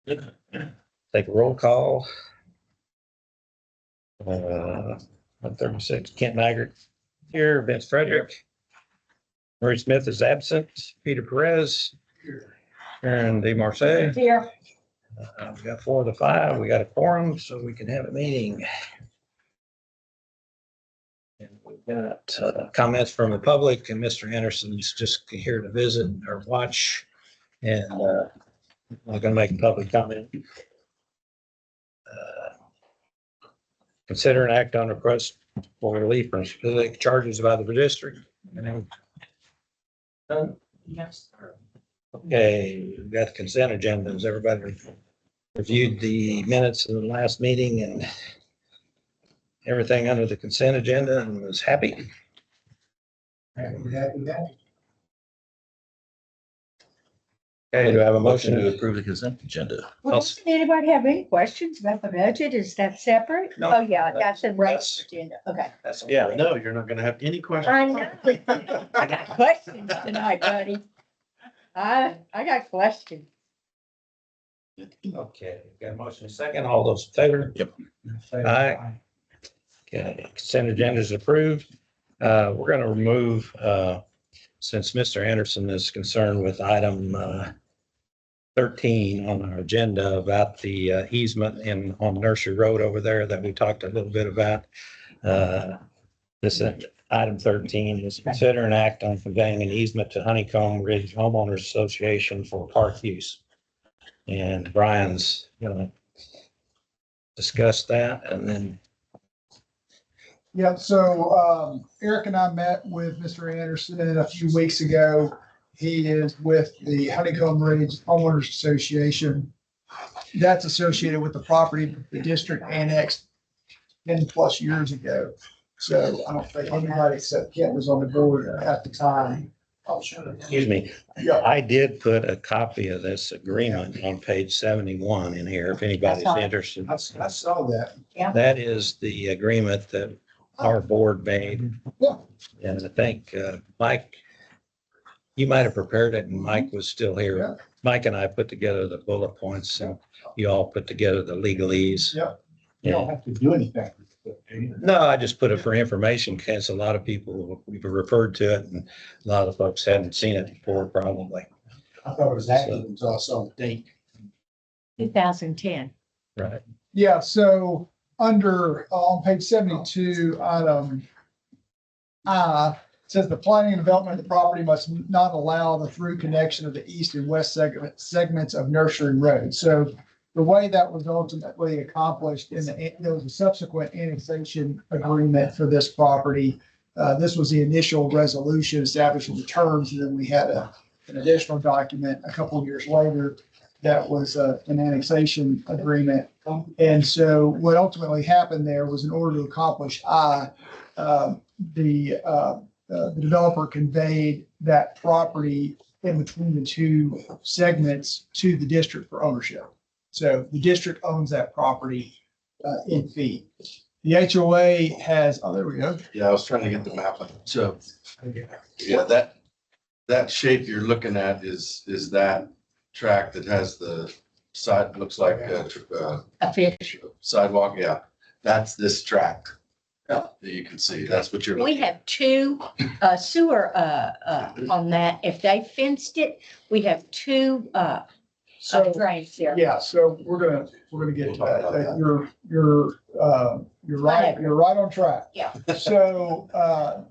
Take a roll call. 136, Kent Maggart here, Vince Frederick. Murray Smith is absent, Peter Perez. Aaron DeMarce. Here. We got 4 of the 5, we got a quorum, so we can have a meeting. And we've got comments from the public, and Mr. Anderson's just here to visit or watch. And I'm not gonna make a public comment. Consider an act on request for relief from specific charges by the district. Yes. Okay, we've got the consent agenda. Has everybody reviewed the minutes of the last meeting and everything under the consent agenda and was happy? Okay, do I have a motion To to approve the consent agenda. Well, doesn't anybody have any questions about the budget? Is that separate? No. Oh, yeah, that's the regular That's- agenda. Okay. Yeah, no, you're not gonna have any questions. I know. I got questions tonight, buddy. I got questions. Okay, got a motion and a second. All those in favor? Yep. Aye. Okay, consent agenda is approved. We're gonna remove, since Mr. Anderson is concerned with item 13 on our agenda about the easement on Nursery Road over there that we talked a little bit about. This item 13 is consider an act on conveying an easement to Honeycomb Ridge Homeowners Association for park use. And Brian's gonna discuss that and then. Yeah, so Eric and I met with Mr. Anderson a few weeks ago. He is with the Honeycomb Ridge Homeowners Association. That's associated with the property the district annexed 10+ years ago. So I don't think anybody except Kent was on the board at the time. Excuse me, Yeah, I did put a copy of this agreement on page 71 in here, if anybody's That's all. interested. I saw that. That is the agreement that our board made. Yeah. And I think, Mike, you might have prepared it and Mike was still Yeah. here. Mike and I put together the bullet points and you all put together the legalese. Yeah. You don't have to do anything. Do you? No, I just put it for information because a lot of people, we've referred to it and a lot of folks hadn't seen it before probably. I thought it was active until I saw the date. 2010. Right. Yeah, so under, on page 72, item I, says the planning and development of the property must not allow the through connection of the east and west segments of Nursery Road. So the way that was ultimately accomplished there was a subsequent annexation agreement for this property. This was the initial resolution establishing the terms, and then we had an additional document a couple of years later that was an annexation agreement. And so what ultimately happened there was in order to accomplish the developer conveyed that property in between the two segments to the district for ownership. So the district owns that property in fee. The HOA has, oh, there we go. Yeah, I was trying to get the map. So, yeah, that shape you're looking at is that track that has the side, looks like A fish. sidewalk. Yeah, that's this track. That you can see. That's what you're We looking at. have two sewer on that. If they fenced it, we have two So, drains there. yeah, so we're gonna get to that. You're right on track. Yeah. So,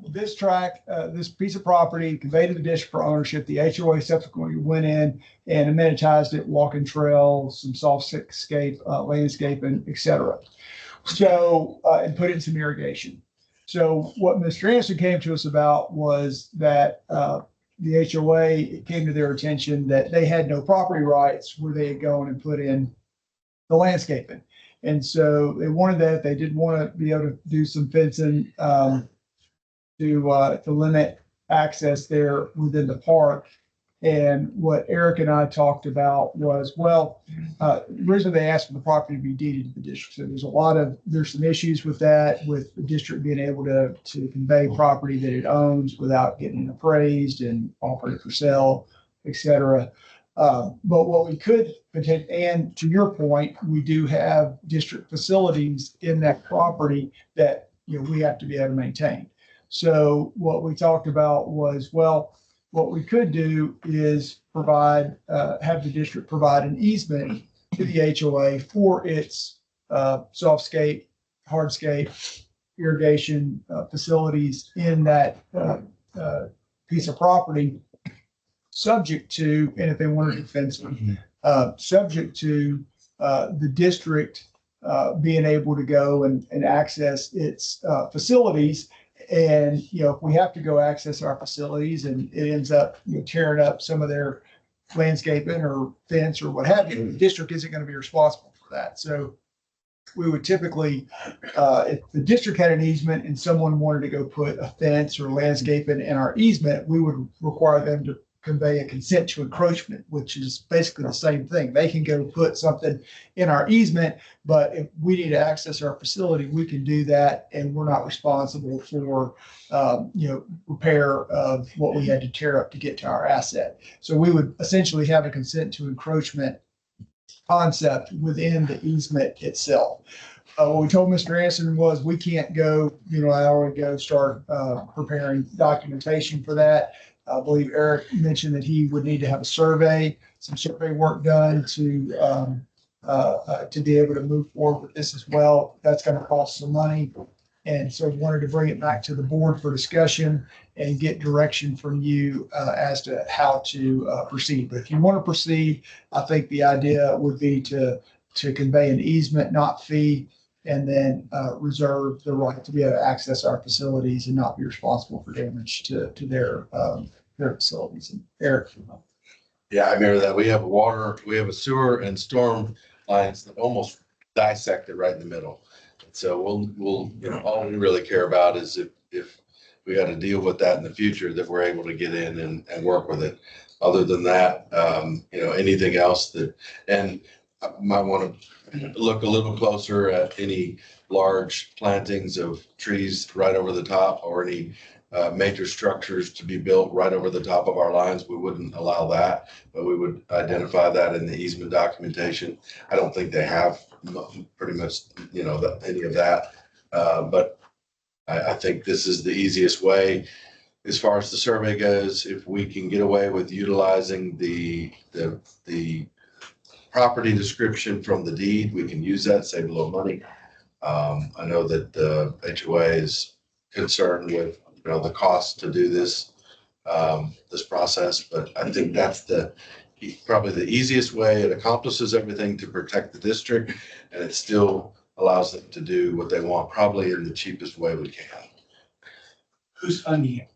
this track, this piece of property conveyed to the district for ownership. The HOA subsequently went in and amenitized it, walking trails, some soft scape, landscaping, et cetera. So, and put in some irrigation. So what Mr. Anderson came to us about was that, the HOA, it came to their attention that they had no property rights where they had gone and put in the landscaping. And so they wanted that. They did want to be able to do some fencing to limit access there within the park. And what Eric and I talked about was, well, originally they asked for the property to be deeded to the district. So there's some issues with that, with the district being able to convey property that it owns without getting appraised and offered for sale, et cetera. But what we could and to your point, we do have district facilities in that property that, we have to be able to maintain. So what we talked about was, well, what we could do is provide, have the district provide an easement to the HOA for its softscape, hardscape, irrigation facilities in that piece of property, subject to, and if they wanted to fence it, subject to the district being able to go and access its facilities. And, if we have to go access our facilities and it ends up, tearing up some of their landscaping or fence or what have you, the district isn't going to be responsible for that. So we would typically, if the district had an easement and someone wanted to go put a fence or landscaping in our easement, we would require them to convey a consent to encroachment, which is basically the same thing. They can go put something in our easement, but if we need to access our facility, we can do that, and we're not responsible for, repair of what we had to tear up to get to our asset. So we would essentially have a consent to encroachment concept within the easement itself. What we told Mr. Anderson was we can't go, start preparing documentation for that. I believe Eric mentioned that he would need to have a survey, some survey work done to be able to move forward with this as well. That's going to cost some money. And so we wanted to bring it back to the board for discussion and get direction from you as to how to proceed. But if you want to proceed, I think the idea would be to convey an easement, not fee, and then reserve the right to be able to access our facilities and not be responsible for damage to their facilities. And Eric. Yeah, I remember that. We have a sewer and storm lines that almost dissect it right in the middle. So we'll, all we really care about is if we got to deal with that in the future, that we're able to get in and work with it. Other than that, anything else and I might want to look a little closer at any large plantings of trees right over the top or any major structures to be built right over the top of our lines. We wouldn't allow that, but we would identify that in the easement documentation. I don't think they have pretty much, any of that. But I think this is the easiest way. As far as the survey goes, if we can get away with utilizing the property description from the deed, we can use that, save a little money. I know that the HOA is concerned with, the cost to do this process, but I think that's probably the easiest way. It accomplishes everything to protect the district, and it still allows them to do what they want, probably in the cheapest way we can. Who's funding it?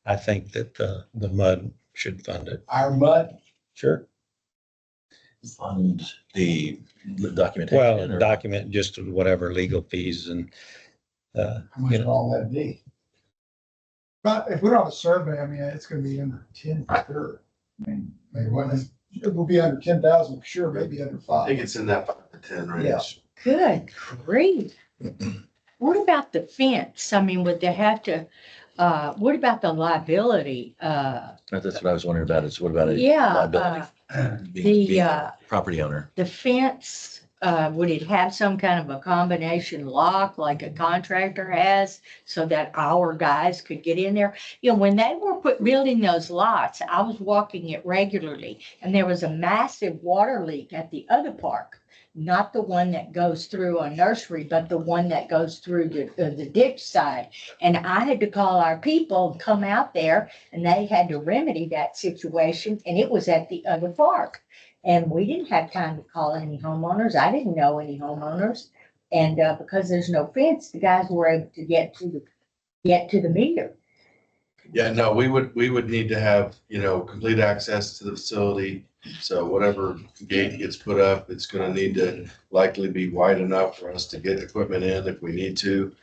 I think that the MUD should fund it. Our mud? Sure. Fund the documentation. Well, document just whatever legal fees and, How much would all that be? But if we don't have a survey, it's going to be under 10 for sure. Maybe it will be under 10,000 for sure, maybe under I think 5. it's in that 5 to 10 range. Yeah. Good grief. What about the fence? Would they have to, what about the liability? That's what I was wondering about is what about a Yeah, liability? the, Property owner. the fence, would it have some kind of a combination lock like a contractor has so that our guys could get in there? When they were building those lots, I was walking it regularly and there was a massive water leak at the other park. Not the one that goes through a nursery, but the one that goes through the ditch side. And I had to call our people and come out there and they had to remedy that situation. And it was at the other park. And we didn't have time to call any homeowners. I didn't know any homeowners. And because there's no fence, the guys were able to get to the meter. Yeah, no, we would need to have, complete access to the facility. So whatever gate gets put up, it's gonna need to likely be wide enough for us to get equipment in if we need to.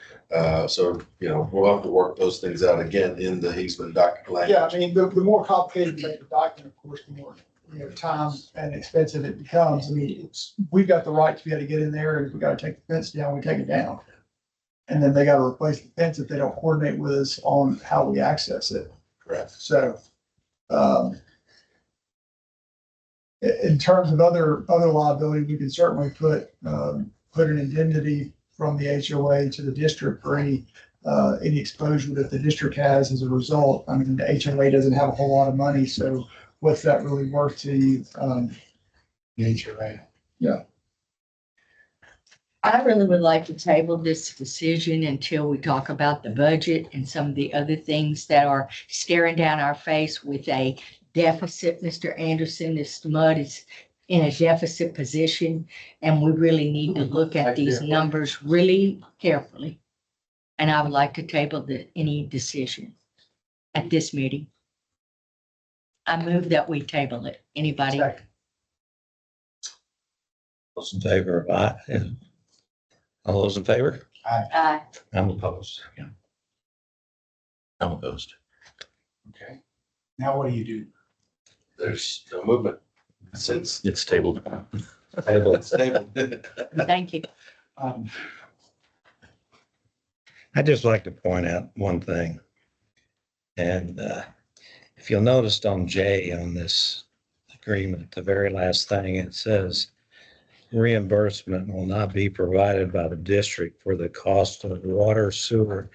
So, we'll have to work those things out again in the easement document. Yeah, the more complicated you make the document, of course, the more, time and expensive it becomes. We've got the right to be able to get in there, and if we gotta take the fence down, we take it down. And then they gotta replace the fence if they don't coordinate with us on how we access it. Correct. So, in terms of other liability, we can certainly put an indemnity from the HOA to the district for any exposure that the district has as a result. I mean, the HOA doesn't have a whole lot of money, so what's that really worth to you? HOA. I really would like to table this decision until we talk about the budget and some of the other things that are staring down our face with a deficit. Mr. Anderson, this mud is in a deficit position, and we really need to look at these numbers really carefully. And I would like to table any decision at this meeting. I move that we table it. Anybody? Those in favor of aye? All those in favor? Aye. I'm opposed. I'm opposed. Okay. Now what do you do? There's no movement since It's tabled. Table. it's tabled. Thank you. I'd just like to point out one thing. And if you'll notice on J on this agreement, the very last thing, it says reimbursement will not be provided by the district for the cost of water, sewer,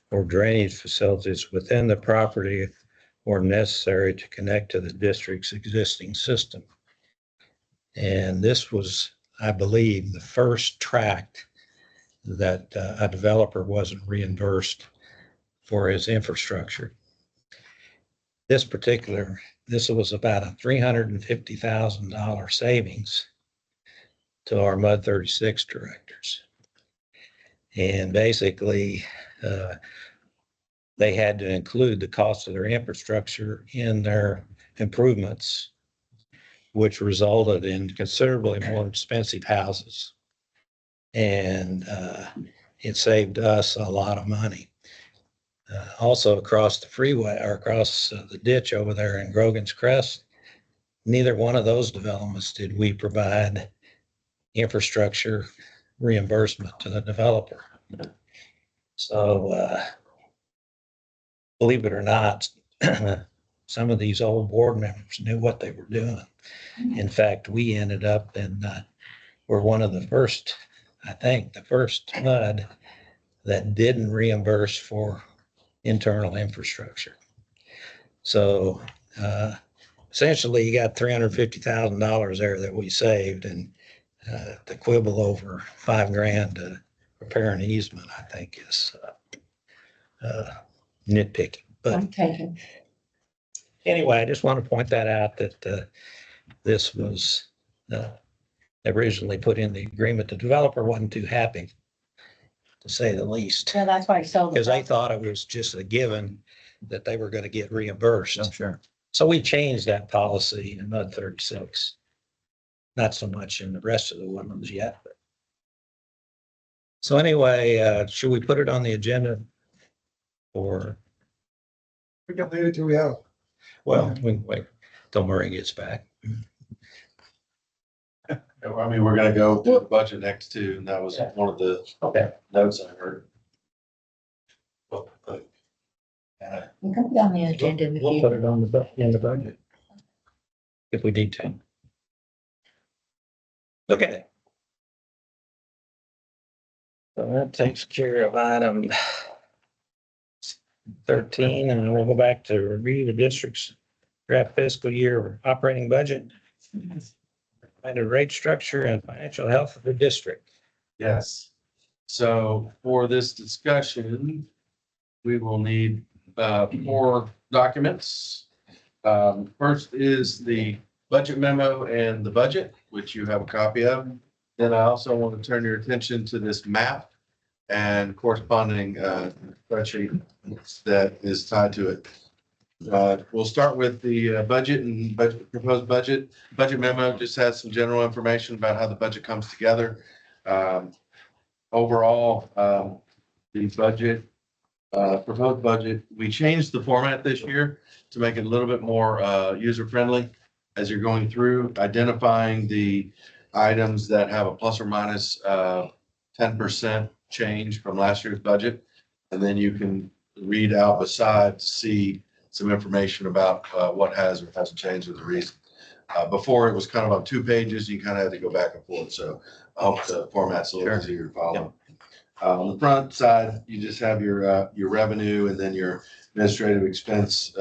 or drainage facilities within the property or necessary to connect to the district's existing system. And this was, I believe, the first tract that a developer wasn't reimbursed for his infrastructure. This was about a $350,000 savings to our MUD 36 directors. And basically, they had to include the cost of their infrastructure in their improvements, which resulted in considerably more expensive houses. And it saved us a lot of money. Also across the freeway or across the ditch over there in Grogan's Crest, neither one of those developments did we provide infrastructure reimbursement to the developer. So believe it or not, some of these old board members knew what they were doing. In fact, we ended up we're one of the first, I think, the first MUD that didn't reimburse for internal infrastructure. So essentially you got $350,000 there that we saved, and the quibble over $5,000 to repair an easement, I think is nitpicking. But I'm taking. anyway, I just want to point that out that this was originally put in the agreement. The developer wasn't too happy, to say the least, So that's why I sold. because they thought it was just a given that they were going to get reimbursed. Oh, sure. So we changed that policy in MUD 36. Not so much in the rest of the ones yet. But. So anyway, should we put it on the agenda? Or, We can leave it till we have. well, we can wait till Murray gets back. I mean, we're gonna go through the budget next too, and that was one of the Okay. notes I heard. We can put it on the agenda in the We'll future. put it on in the budget. If we need to. Okay. So that takes care of item 13, and we'll go back to review the district's draft fiscal year operating budget, and the rate structure and financial health of the district. Yes. So for this discussion, we will need 4 documents. First is the budget memo and the budget, which you have a copy of. Then I also want to turn your attention to this map and corresponding spreadsheet that is tied to it. We'll start with the budget and proposed budget. Budget memo just has some general information about how the budget comes together. Overall, the budget, proposed budget, we changed the format this year to make it a little bit more user-friendly as you're going through, identifying the items that have a plus or minus 10% change from last year's budget. And then you can read out beside to see some information about what has or hasn't changed with the reason. Before it was kind of on 2 pages, you kind of had to go back and forth. So I hope the format's a little easier to follow. On the front side, you just have your revenue and then your administrative expense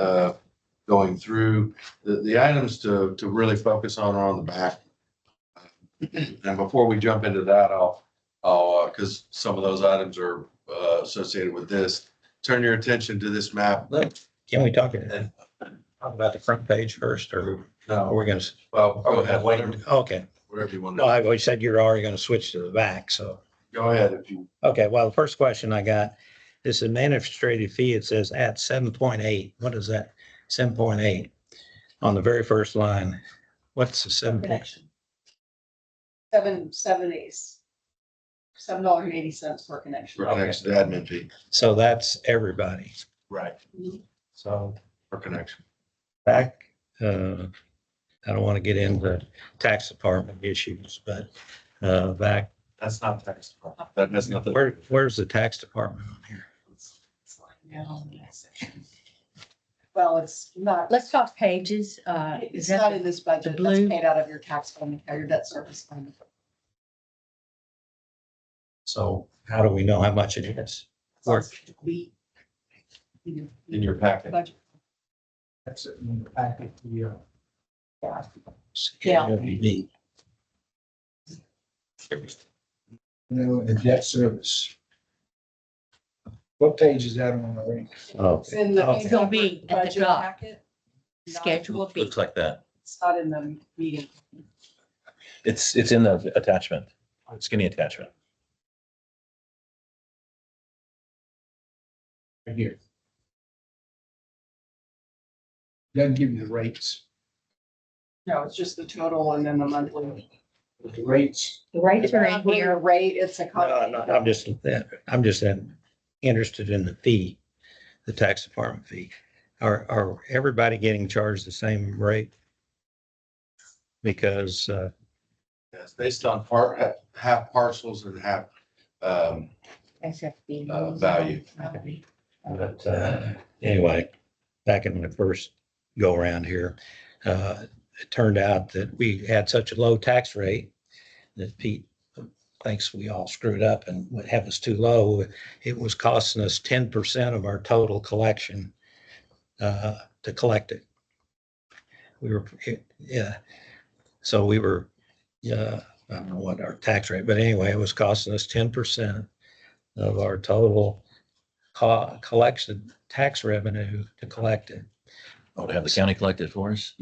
going through. The items to really focus on are on the back. And before we jump into that, because some of those items are associated with this, turn your attention to this map. Look, can we talk about the front page first, or are No, we gonna? well, go ahead, whatever Okay, you want no, to, I always said you're already gonna switch to the back, so. go ahead if you. Okay, well, the first question I got, this administrative fee, it says at 7.8. What is that? 7.8 on the very first line. What's the 7.8? Connection. $7.80 per connection. For connection to admin fee. So that's everybody. Right. So For connection. back, I don't want to get into tax department issues, but back, That's not tax. That has nothing. where's the tax department on here? Well, it's not, Let's talk pages. it's Is that not in this budget. the That's blue? paid out of your tax fund or your debt service fund. So how do we know how much it is? Where- We. In your packet. Budget. That's it in the packet. Yeah. Yeah. No, the debt service. What page is that on, Lorraine? Oh, It's in the. Okay. It's gonna be at the budget top. packet. Not- Schedule B. Looks like that. It's not in the meeting. It's in the attachment, skinny attachment. Right here. Doesn't give you the rates. No, it's just the total and then the monthly. The rates, The rates It's are not in really a here. rate, it's a. No, I'm just interested in the fee, the tax department fee. Are everybody getting charged the same rate? Because, It's based on half parcels and half, SFB. value. but, anyway, back in my first go around here, it turned out that we had such a low tax rate that Pete thinks we all screwed up and would have us too low. It was costing us 10% of our total collection to collect it. We were, yeah. So we were, I don't know what our tax rate, but anyway, it was costing us 10% of our total collection tax revenue to collect it. Oh, to have the county collect it for us?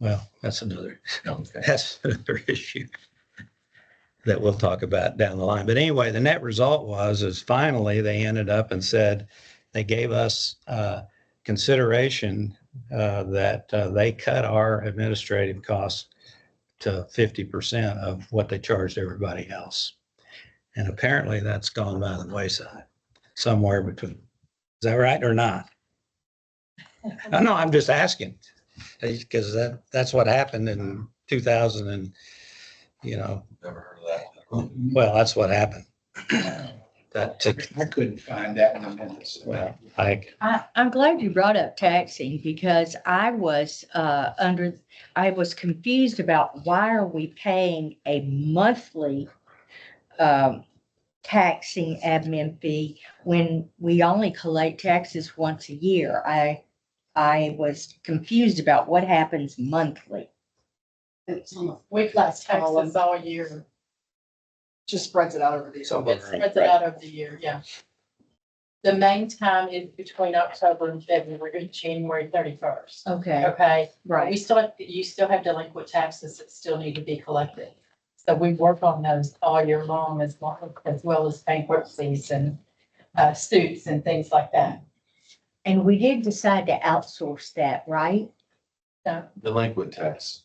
Well, that's another Okay. that's another issue that we'll talk about down the line. But anyway, the net result is finally they ended up and said they gave us consideration that they cut our administrative costs to 50% of what they charged everybody else. And apparently that's gone by the wayside, somewhere between. Is that right or not? No, I'm just asking. Because that's what happened in 2000 and, Never heard of that. well, that's what happened. That took, I couldn't find that in the minutes. well, I'm glad you brought up taxing because I was I was confused about why are we paying a monthly taxing admin fee when we only collect taxes once a year. I was confused about what happens monthly. It's on the. We collect taxes all year. Just spreads it out over the. It spreads it out over the year, yeah. The main time is between October and February, January 31st. Okay, Okay, right. you still have delinquent taxes that still need to be collected. So we work on those all year long as well as bankruptcies and suits and things like that. And we did decide to outsource that, right? Delinquent tax.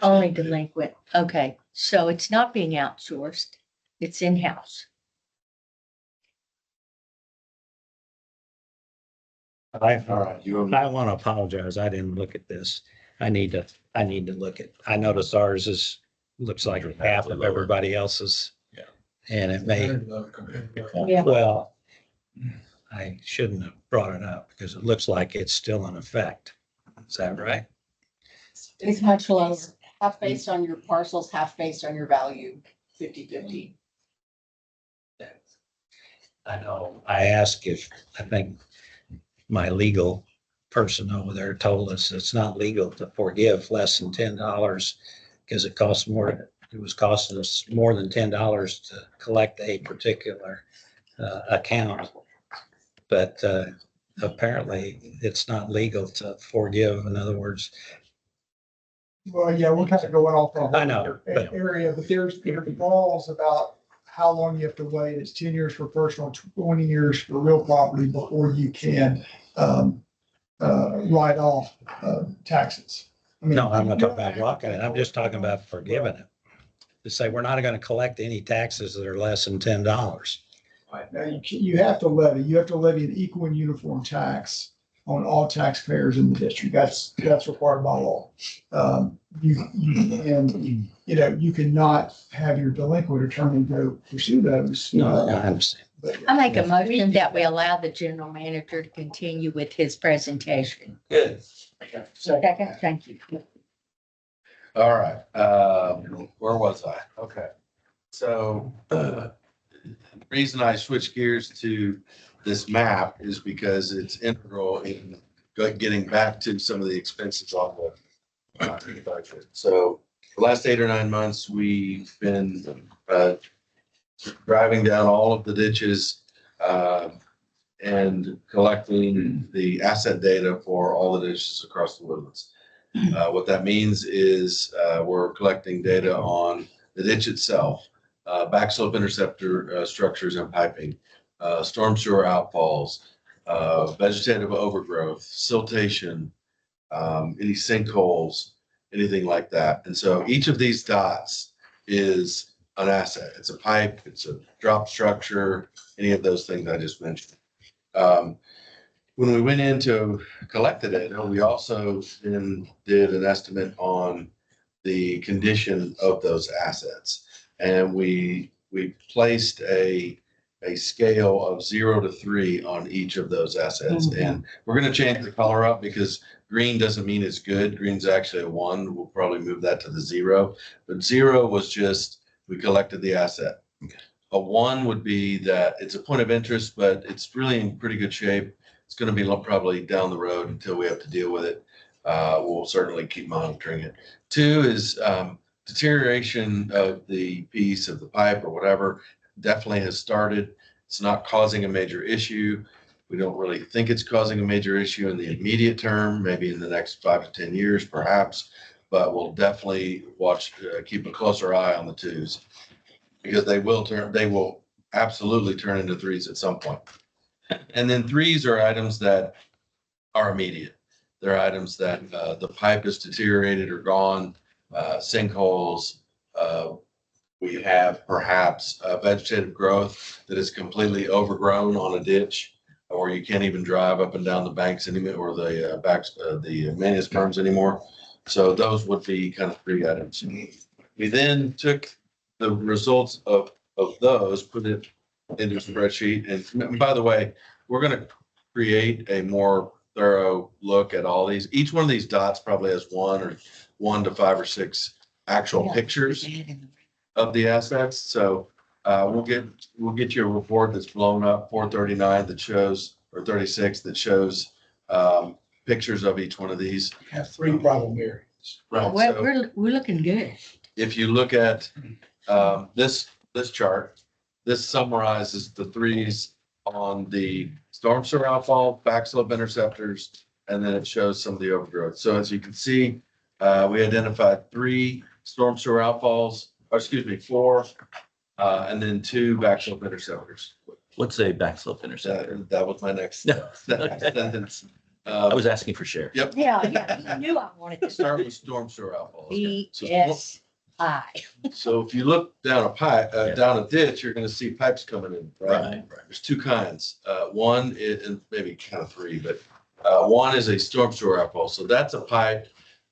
Only delinquent. Okay, so it's not being outsourced. It's in-house. All right, I want to apologize. I didn't look at this. I need to look at, I noticed ours looks like half of everybody else's. Yeah. And it may, Yeah. well, I shouldn't have brought it up because it looks like it's still in effect. Is that right? It's much lower. Half based on your parcels, half based on your value, 50/50. I know. I asked if, I think my legal person over there told us it's not legal to forgive less than $10 because it costs more. It was costing us more than $10 to collect a particular account. But apparently it's not legal to forgive. In other words, Well, yeah, we're kind of going off on. I know, but- Area, but there's laws about how long you have to wait. It's 10 years for personal, 20 years for real property before you can, write off, taxes. I mean, no, I'm not talking about blocking it. I'm just talking about forgiving it. To say we're not going to collect any taxes that are less than $10. Now, you have to levy an equal and uniform tax on all taxpayers in the district. That's required by law. You cannot have your delinquent attorney go pursue those. No, I understand. But- I make a motion that we allow the general manager to continue with his presentation. Good. Second, thank you. All right, where was I? Okay. So, reason I switched gears to this map is because it's integral in getting back to some of the expenses on the budget. So the last 8 or 9 months, we've been driving down all of the ditches and collecting the asset data for all the ditches across the woodlands. What that means is we're collecting data on the ditch itself, backslope interceptor structures and piping, storm sewer outfalls, vegetative overgrowth, siltation, any sinkholes, anything like that. And so each of these dots is an asset. It's a pipe, it's a drop structure, any of those things I just mentioned. When we went in to collect the data, we also then did an estimate on the condition of those assets. And we placed a scale of 0 to 3 on each of those assets. And we're going to change the color up because green doesn't mean it's good. Green's actually a 1. We'll probably move that to the 0. But 0 was just, we collected the asset. A 1 would be that it's a point of interest, but it's really in pretty good shape. It's going to be probably down the road until we have to deal with it. We'll certainly keep monitoring it. 2 is deterioration of the piece of the pipe or whatever definitely has started. It's not causing a major issue. We don't really think it's causing a major issue in the immediate term, maybe in the next 5 to 10 years, perhaps. But we'll definitely keep a closer eye on the 2s because they will absolutely turn into 3s at some point. And then 3s are items that are immediate. They're items that the pipe is deteriorated or gone, sinkholes. We have perhaps vegetative growth that is completely overgrown on a ditch, or you can't even drive up and down the banks anymore, or the the manus berms anymore. So those would be kind of 3 items. We then took the results of those, put it into a spreadsheet. And by the way, we're going to create a more thorough look at all these. Each one of these dots probably has 1 to 5 or 6 actual pictures of the assets. So we'll get you a report that's blown up 439 that shows, or 36 that shows pictures of each one of these. Have 3 problem areas. Right. Well, So we're looking good. if you look at this chart, this summarizes the 3s on the storm sewer outfall, backslope interceptors, and then it shows some of the overgrowth. So as you can see, we identified 3 storm sewer outfalls, or excuse me, 4, and then 2 backslope interceptors. What's a backslope interceptor? That was my next sentence. I was asking for share. Yep. Yeah, you knew I wanted to Start with storm sewer outfalls. BSI. So if you look down a pipe, down a ditch, you're going to see pipes coming in, right? There's 2 kinds. One is, and maybe kind of 3, but one is a storm sewer outfall. So that's a pipe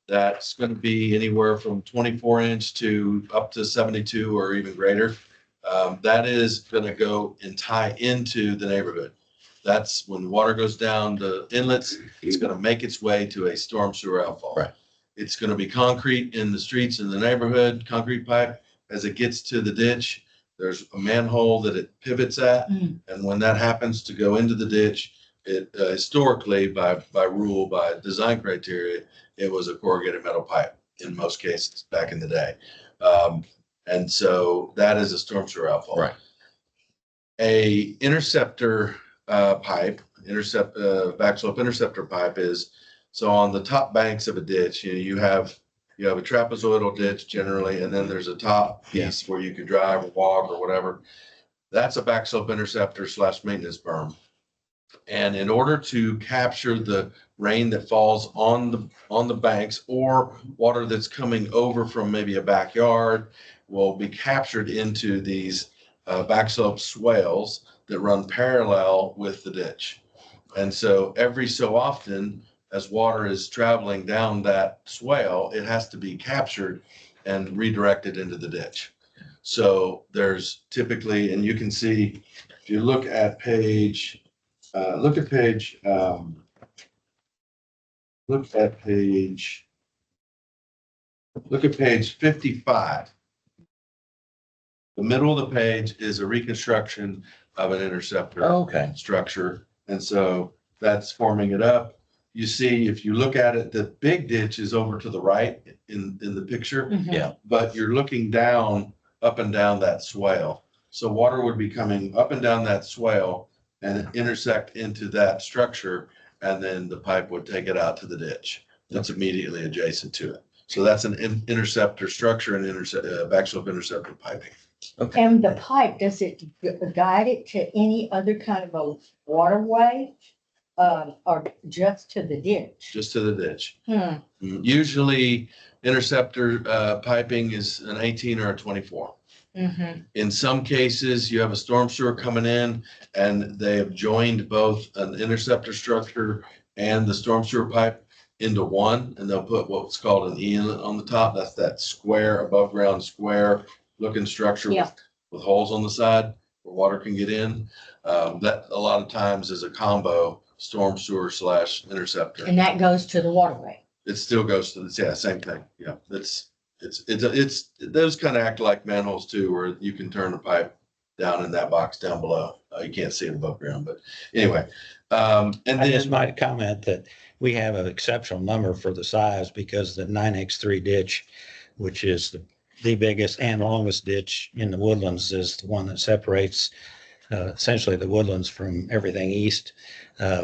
that's going to be anywhere from 24-inch to up to 72 or even greater. That is going to go and tie into the neighborhood. That's when the water goes down the inlets, it's gonna make its way to a storm sewer outfall. Right. It's gonna be concrete in the streets in the neighborhood, concrete pipe. As it gets to the ditch, there's a manhole that it pivots at. Mm. And when that happens to go into the ditch, it historically by rule, by design criteria, it was a corrugated metal pipe in most cases back in the day. And so that is a storm sewer outfall. Right. A interceptor backslope interceptor pipe is, so on the top banks of a ditch, you have a trapezoidal ditch generally, and then there's a top piece where you can drive or walk or whatever. That's a backslope interceptor / maintenance berm. And in order to capture the rain that falls on the banks or water that's coming over from maybe a backyard will be captured into these backslope swales that run parallel with the ditch. And so every so often, as water is traveling down that swale, it has to be captured and redirected into the ditch. So there's typically, and you can see, if you look at page 55. The middle of the page is a reconstruction of an interceptor Okay. structure. And so that's forming it up. You see, if you look at it, the big ditch is over to the right in the picture, Mhm. Yeah. but you're looking down, up and down that swale. So water would be coming up and down that swale and intersect into that structure. And then the pipe would take it out to the ditch that's immediately adjacent to it. So that's an interceptor structure and backslope interceptor piping. And the pipe, does it guide it to any other kind of a waterway? Or just to the ditch? Just to the ditch. Hmm, Usually interceptor piping is an 18 or a 24. mhm. In some cases, you have a storm sewer coming in and they have joined both an interceptor structure and the storm sewer pipe into one, and they'll put what's called an E inlet on the top. That's that square, above ground square looking structure Yeah. with holes on the side where water can get in. That a lot of times is a combo storm sewer / interceptor. And that goes to the waterway. It still goes to the, same thing. Yeah, it's those kind of act like manholes too, where you can turn the pipe down in that box down below. You can't see it above ground, but anyway. And I just then, might comment that we have an exceptional number for the size because the 9X3 ditch, which is the biggest and longest ditch in the Woodlands, is the one that separates essentially the Woodlands from everything east.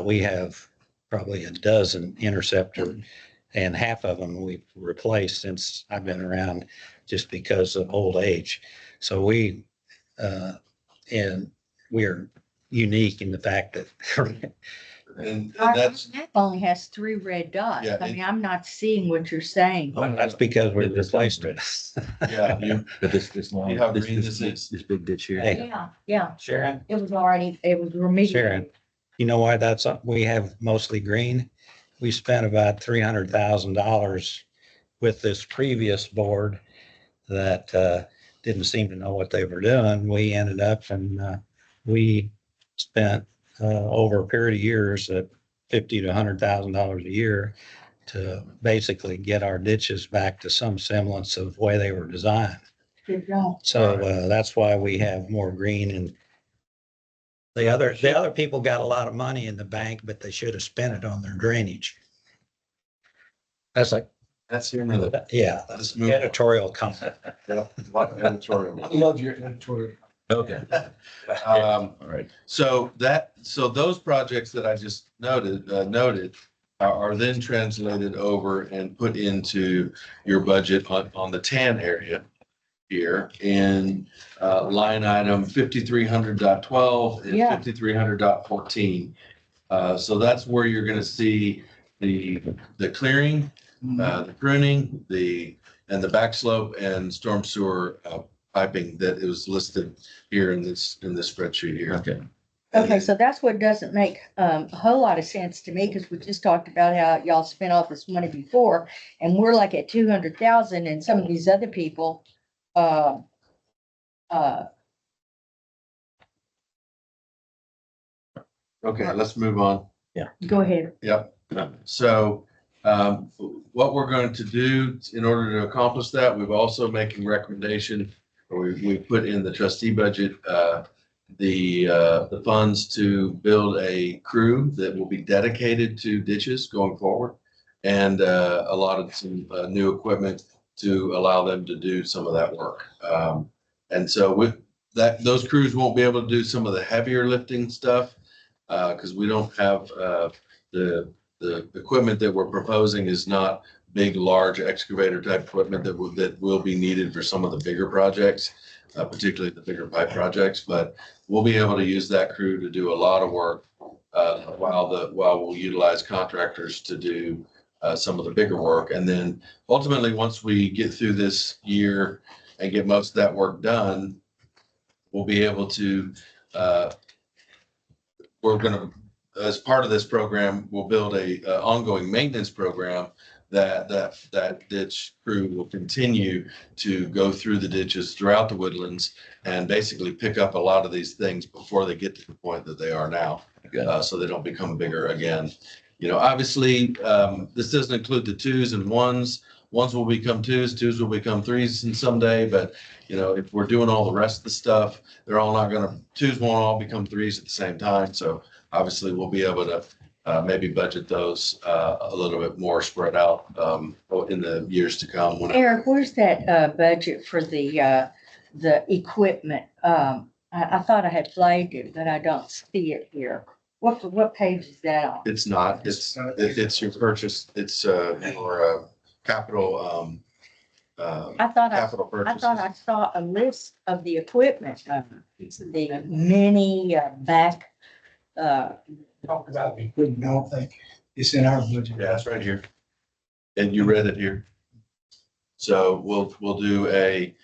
We have probably a dozen interceptor, and half of them we've replaced since I've been around just because of old age. So we're unique in the fact that and Our that's, map only has 3 red dots. Yeah, I mean, I'm not seeing what you're saying. that's because we This replaced it. yeah, you, But this long, You know how this, green this, this is? this big ditch here. Hey. Yeah, Sharon, it was remediated. Sharon, you know why we have mostly green? We spent about $300,000 with this previous board that didn't seem to know what they were doing. We ended up and we spent over a period of years at $50,000 to $100,000 a year to basically get our ditches back to some semblance of the way they were designed. Good job. So that's why we have more green, and the other people got a lot of money in the bank, but they should have spent it on their drainage. That's like, that's here in the, yeah, that's Let's move on. editorial comment. editorial. I love your editorial. Okay. Um, All right. So those projects that I just noted are then translated over and put into your budget on the TAN area here in line item 5300.12 and Yeah. 5300.14. So that's where you're going to see the clearing, the pruning, and the backslope and storm sewer piping that it was listed here in this spreadsheet here. Okay. Okay, so that's what doesn't make a whole lot of sense to me, because we just talked about how y'all spent all this money before, and we're like at 200,000, and some of these other people, Okay, let's move on. Go ahead. Yep. So, what we're going to do in order to accomplish that, we've also making recommendation, or we put in the trustee budget, the funds to build a crew that will be dedicated to ditches going forward. And, a lot of some, new equipment to allow them to do some of that work. And so with that, those crews won't be able to do some of the heavier lifting stuff, because we don't have, the equipment that we're proposing is not big, large excavator type equipment that will be needed for some of the bigger projects, particularly the bigger pipe projects. But we'll be able to use that crew to do a lot of work, while we'll utilize contractors to do some of the bigger work. And then ultimately, once we get through this year and get most of that work done, we'll be able to, we're gonna, as part of this program, we'll build a ongoing maintenance program that ditch crew will continue to go through the ditches throughout the woodlands and basically pick up a lot of these things before they get to the point that they are now. So they don't become bigger again. You know, obviously, this doesn't include the twos and ones. Ones will become twos will become threes and someday, but you know, if we're doing all the rest of the stuff, they're all not gonna, twos won't all become threes at the same time. So obviously we'll be able to maybe budget those a little bit more spread out in the years to come. Eric, where's that budget for the equipment? I thought I had flagged it, but I don't see it here. What page is that on? It's not, it's your purchase, it's your capital, I thought capital I thought I purchases. saw a list of the equipment, the mini back, Talk about the equipment, I don't think it's in our budget. Yeah, it's right here. And you read it here. So we'll do a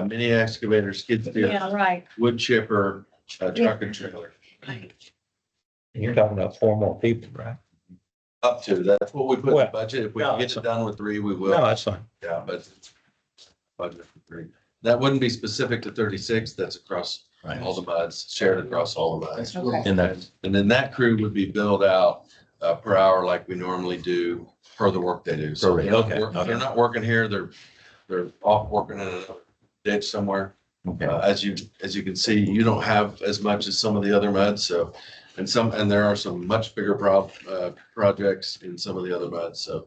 mini excavator, skid steer, yeah, right. wood chipper, truck and trailer. You're talking about 4 more people, right? Up to, that's what we put in the Well, budget. If we no, can get it's it done with 3, we No, will. that's fine. Yeah, but budget for 3. That wouldn't be specific to 36. That's across all the muds, shared across all the muds. Okay. And that, And then that crew would be billed out per hour like we normally do per the work they do. So Correct. they're not Okay, they're okay. not working here, they're off working in a ditch somewhere. okay. As you can see, you don't have as much as some of the other muds, so, and there are some much bigger projects in some of the other muds, so.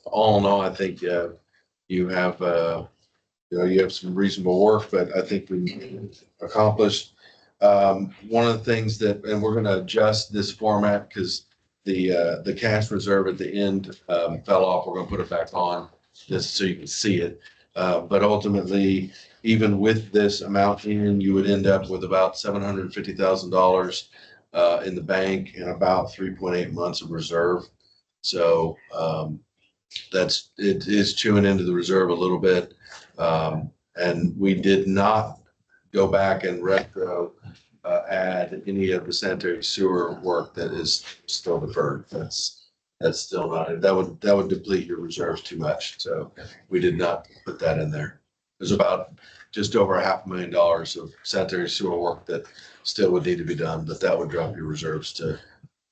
All in all, I think, you have, you have some reasonable work, but I think we accomplished. One of the things that, and we're gonna adjust this format because the cash reserve at the end, fell off. We're gonna put it back on just so you can see it. But ultimately, even with this amount in, you would end up with about $750,000 in the bank and about 3.8 months of reserve. So it is chewing into the reserve a little bit. And we did not go back and retro add any of the sanitary sewer work that is still deferred. That's still not, that would deplete your reserves too much. So we did not put that in there. There's about just over $500,000 of sanitary sewer work that still would need to be done, but that would drop your reserves to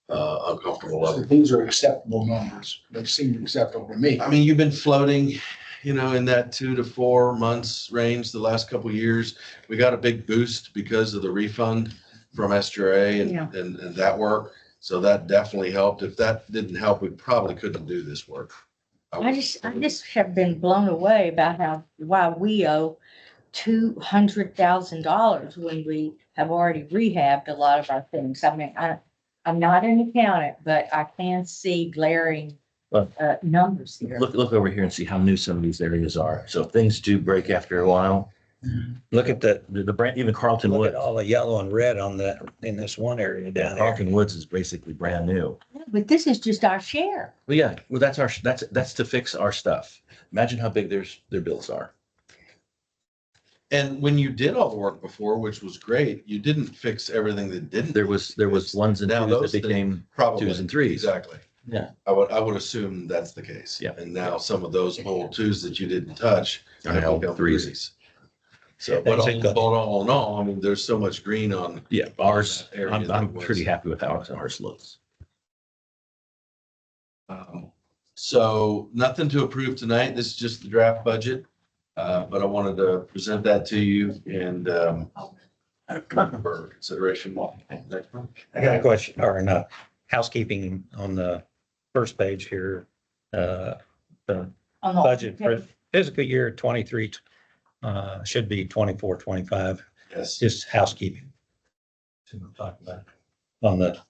uncomfortable So level. these are acceptable numbers. They seem acceptable to me. I mean, you've been floating, in that 2 to 4 months range the last couple of years. We got a big boost because of the refund from SGRA and that work. So that definitely helped. If that didn't help, we probably couldn't do this work. I just have been blown away about why we owe $200,000 when we have already rehabbed a lot of our things. I mean, I'm not an accountant, but I can see glaring Well, numbers here. Look over here and see how new some of these areas are. So if things do break after a while. Look at The brand, even Carlton look Woods. at all the yellow and red on that, in this one area down there. Carlton Woods is basically brand new. But this is just our share. Well, yeah, well, that's to fix our stuff. Imagine how big their bills are. And when you did all the work before, which was great, you didn't fix everything that didn't. There was ones and Now twos those that became Probably. 2s and 3s. Exactly. Yeah. I would assume that's the case. Yeah. And now some of those old 2s that you didn't touch Are have now become 3s. 3s. So, but Basically. all in all, I mean, there's so much green on. Yeah, ours, area I'm, that I'm was- pretty happy with how ours looks. So nothing to approve tonight. This is just the draft budget. But I wanted to present that to you and, for consideration. Next one. I got a question or no, housekeeping on the first page here. The On the- budget for fiscal year 23, should be 24, 25, Yes. just housekeeping. See what I'm talking about. On the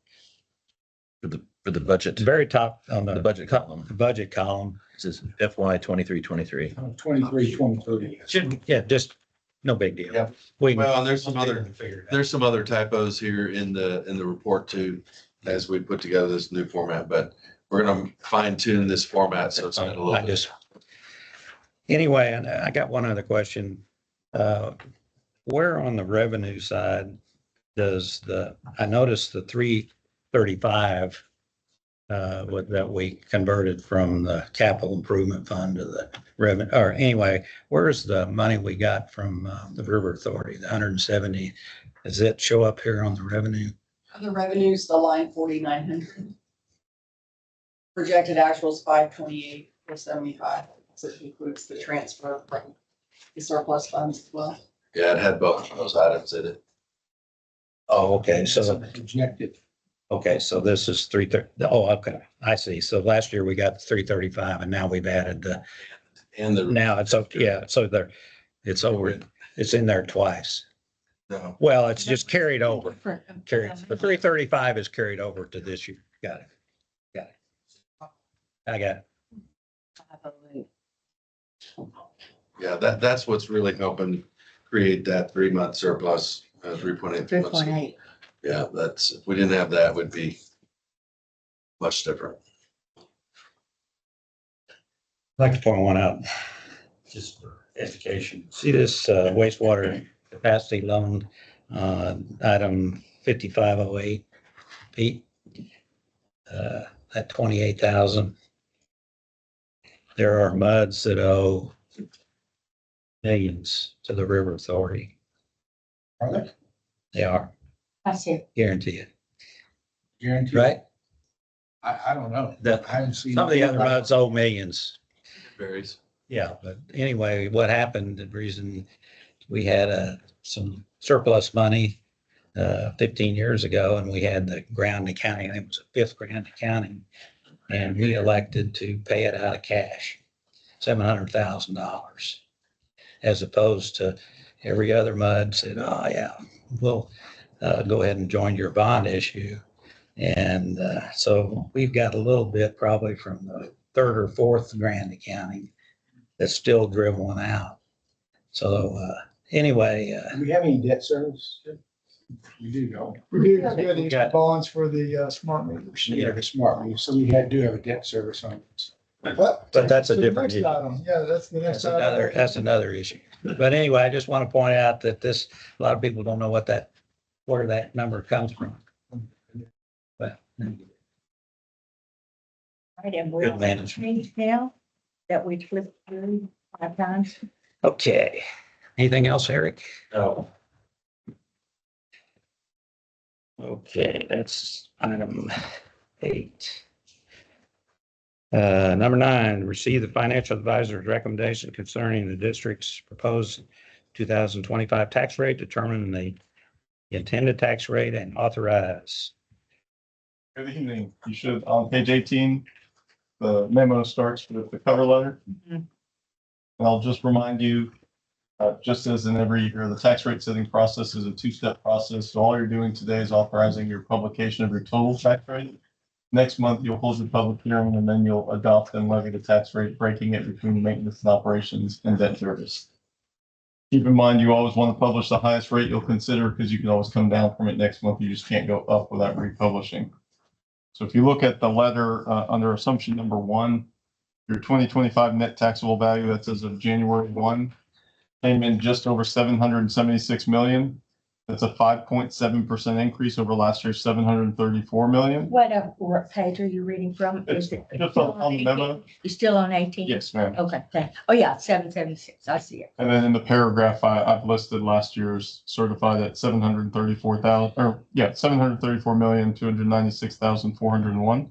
For the budget, very top, on the the budget column, the budget column, it says FY 23. 23. should, yeah, just no big deal. Yep. We can- Well, and there's some we other, can figure it out. there's some other typos here in the report too, as we put together this new format, but we're gonna fine tune this format, so it's got a little I bit. just, anyway, and I got one other question. Where on the revenue side does I noticed the 335 that we converted from the capital improvement fund to the revenue, or anyway, where's the money we got from the River Authority, the 170? Does it show up here on the revenue? Other revenues, the line 4,900. Projected actuals 528, 475. So it includes the transfer from the surplus funds as well. Yeah, it had both of those items in it. Oh, okay, so. Projected. Okay, so this is 330. Oh, okay, I see. So last year we got 335 and now we've added And the. now it's, yeah, so it's over, it's in there twice. No, Well, it's just carried over, Different. carried, the 335 is carried over to this year. Got it. Got it. I got it. yeah, that's what's really helping create that 3-month surplus, 3.8. 3.8. Yeah, if we didn't have that, it would be much different. I'd like to point one out, just for education. See this wastewater capacity loan, item 5508, Pete? At 28,000. There are MUDs that owe millions to the River Authority. Are they? They are, I see. guarantee it, Guaranteed. right? I don't know. The- I haven't seen. Some of the other MUDs owe millions. Varies. Yeah, but anyway, what happened, the reason we had some surplus money 15 years ago, and we had the ground accounting, it was a fifth ground accounting, and we elected to pay it out of cash, $700,000, as opposed to every other MUD said, oh yeah, we'll go ahead and join your bond issue. And so we've got a little bit probably from the third or fourth grand accounting that's still dribbling out. So anyway, Do we have any debt service? We do, don't we? We do, because we had to issue bonds for the smart meters. Yeah, the smart meter. So we do have a debt service on it. but that's a So the different next issue. item, yeah, that's the next item. That's another issue. But anyway, I just want to point out that a lot of people don't know where that number comes from. But Right, and we're Good on management. page now that we flipped through 5 times. okay, anything else, Eric? No. Okay, that's item 8. Number 9, receive the financial advisor's recommendation concerning the district's proposed 2025 tax rate, determine the intended tax rate and authorize. Good evening. You should, on page 18, the memo starts with the cover letter. Mhm. And I'll just remind you, just as in every year, the tax rate setting process is a 2-step process. So all you're doing today is authorizing your publication of your total tax rate. Next month, you'll hold your public hearing and then you'll adopt and levy the tax rate, breaking it between maintenance and operations and debt service. Keep in mind, you always want to publish the highest rate you'll consider because you can always come down from it next month. You just can't go up without republishing. So if you look at the letter under assumption number 1, your 2025 net taxable value, that's as of January 1, came in just over 776 million. That's a 5.7% increase over last year's 734 million. What page are you reading from? Is it? Just on the memo. You still on 18? Yes, ma'am. Okay, oh yeah, 776, I see it. And then in the paragraph, I've listed last year's certified at 734,296,401.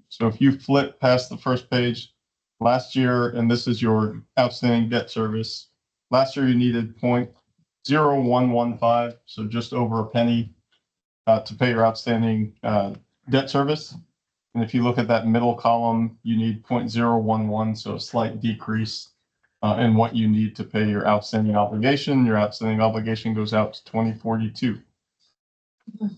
So if you flip past the first page, last year, and this is your outstanding debt service. Last year you needed 0.0115, so just over a penny to pay your outstanding debt service. And if you look at that middle column, you need 0.011, so a slight decrease in what you need to pay your outstanding obligation. Your outstanding obligation goes out to 2042. If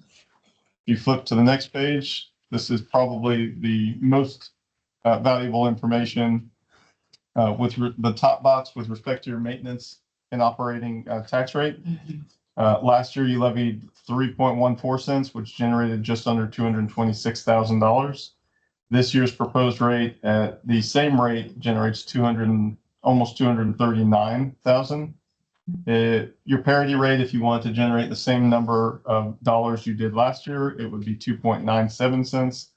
you flip to the next page, this is probably the most valuable information with the top box with respect to your maintenance and operating tax rate. Last year, you levied 3.14 cents, which generated just under $226,000. This year's proposed rate at the same rate generates almost 239,000. Your parity rate, if you want to generate the same number of dollars you did last year, it would be 2.97 cents.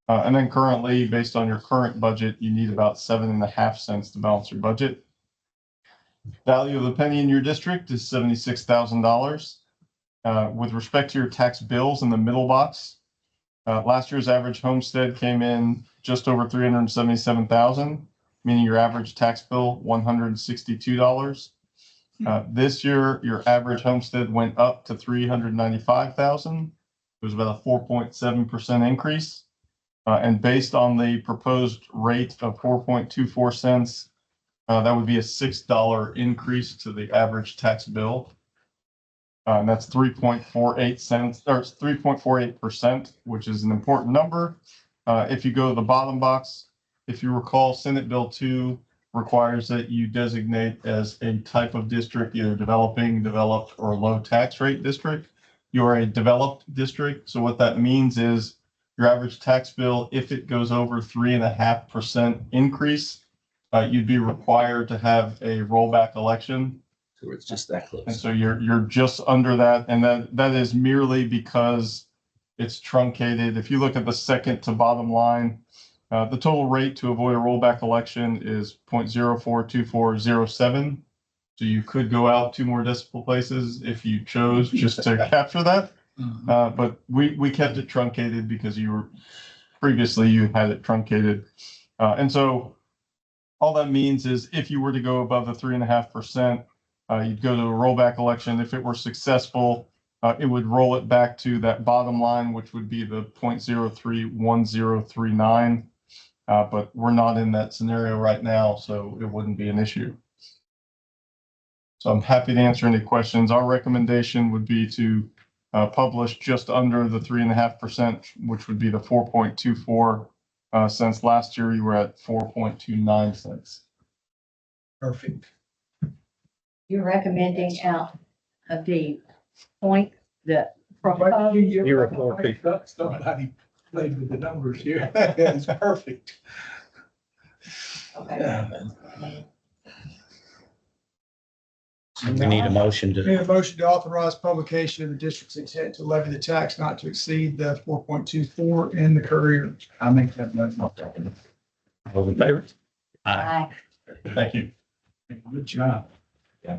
And then currently, based on your current budget, you need about 7.5 cents to balance your budget. Value of the penny in your district is $76,000. With respect to your tax bills in the middle box, last year's average homestead came in just over 377,000, meaning your average tax bill $162. This year, your average homestead went up to 395,000. It was about a 4.7% increase. And based on the proposed rate of 4.24 cents, that would be a $6 increase to the average tax bill. And that's 3.48 cents, or 3.48%, which is an important number. If you go to the bottom box, if you recall, Senate Bill 2 requires that you designate as a type of district, either developing, developed, or low tax rate district. You are a developed district. So what that means is your average tax bill, if it goes over 3.5% increase, you'd be required to have a rollback election. So it's just that And close. so you're just under that. And that is merely because it's truncated. If you look at the second to bottom line, the total rate to avoid a rollback election is 0.042407. So you could go out 2 more decimal places if you chose just to capture that. But we kept it truncated because you had it truncated. And so all that means is if you were to go above the 3.5%, you'd go to a rollback election. If it were successful, it would roll it back to that bottom line, which would be the 0.031039. But we're not in that scenario right now, so it wouldn't be an issue. So I'm happy to answer any questions. Our recommendation would be to publish just under the 3.5%, which would be the 4.24 cents. Last year, you were at 4.29 cents. Perfect. You're recommending out of the point, the But proposed. you report somebody played with the numbers here. It's perfect. We need a motion Need to, a motion to authorize publication of the district's intent to levy the tax not to exceed the 4.24 in the Courier. I'll make that motion. all in favor? Aye. Aye. Thank you. Good job. Yeah.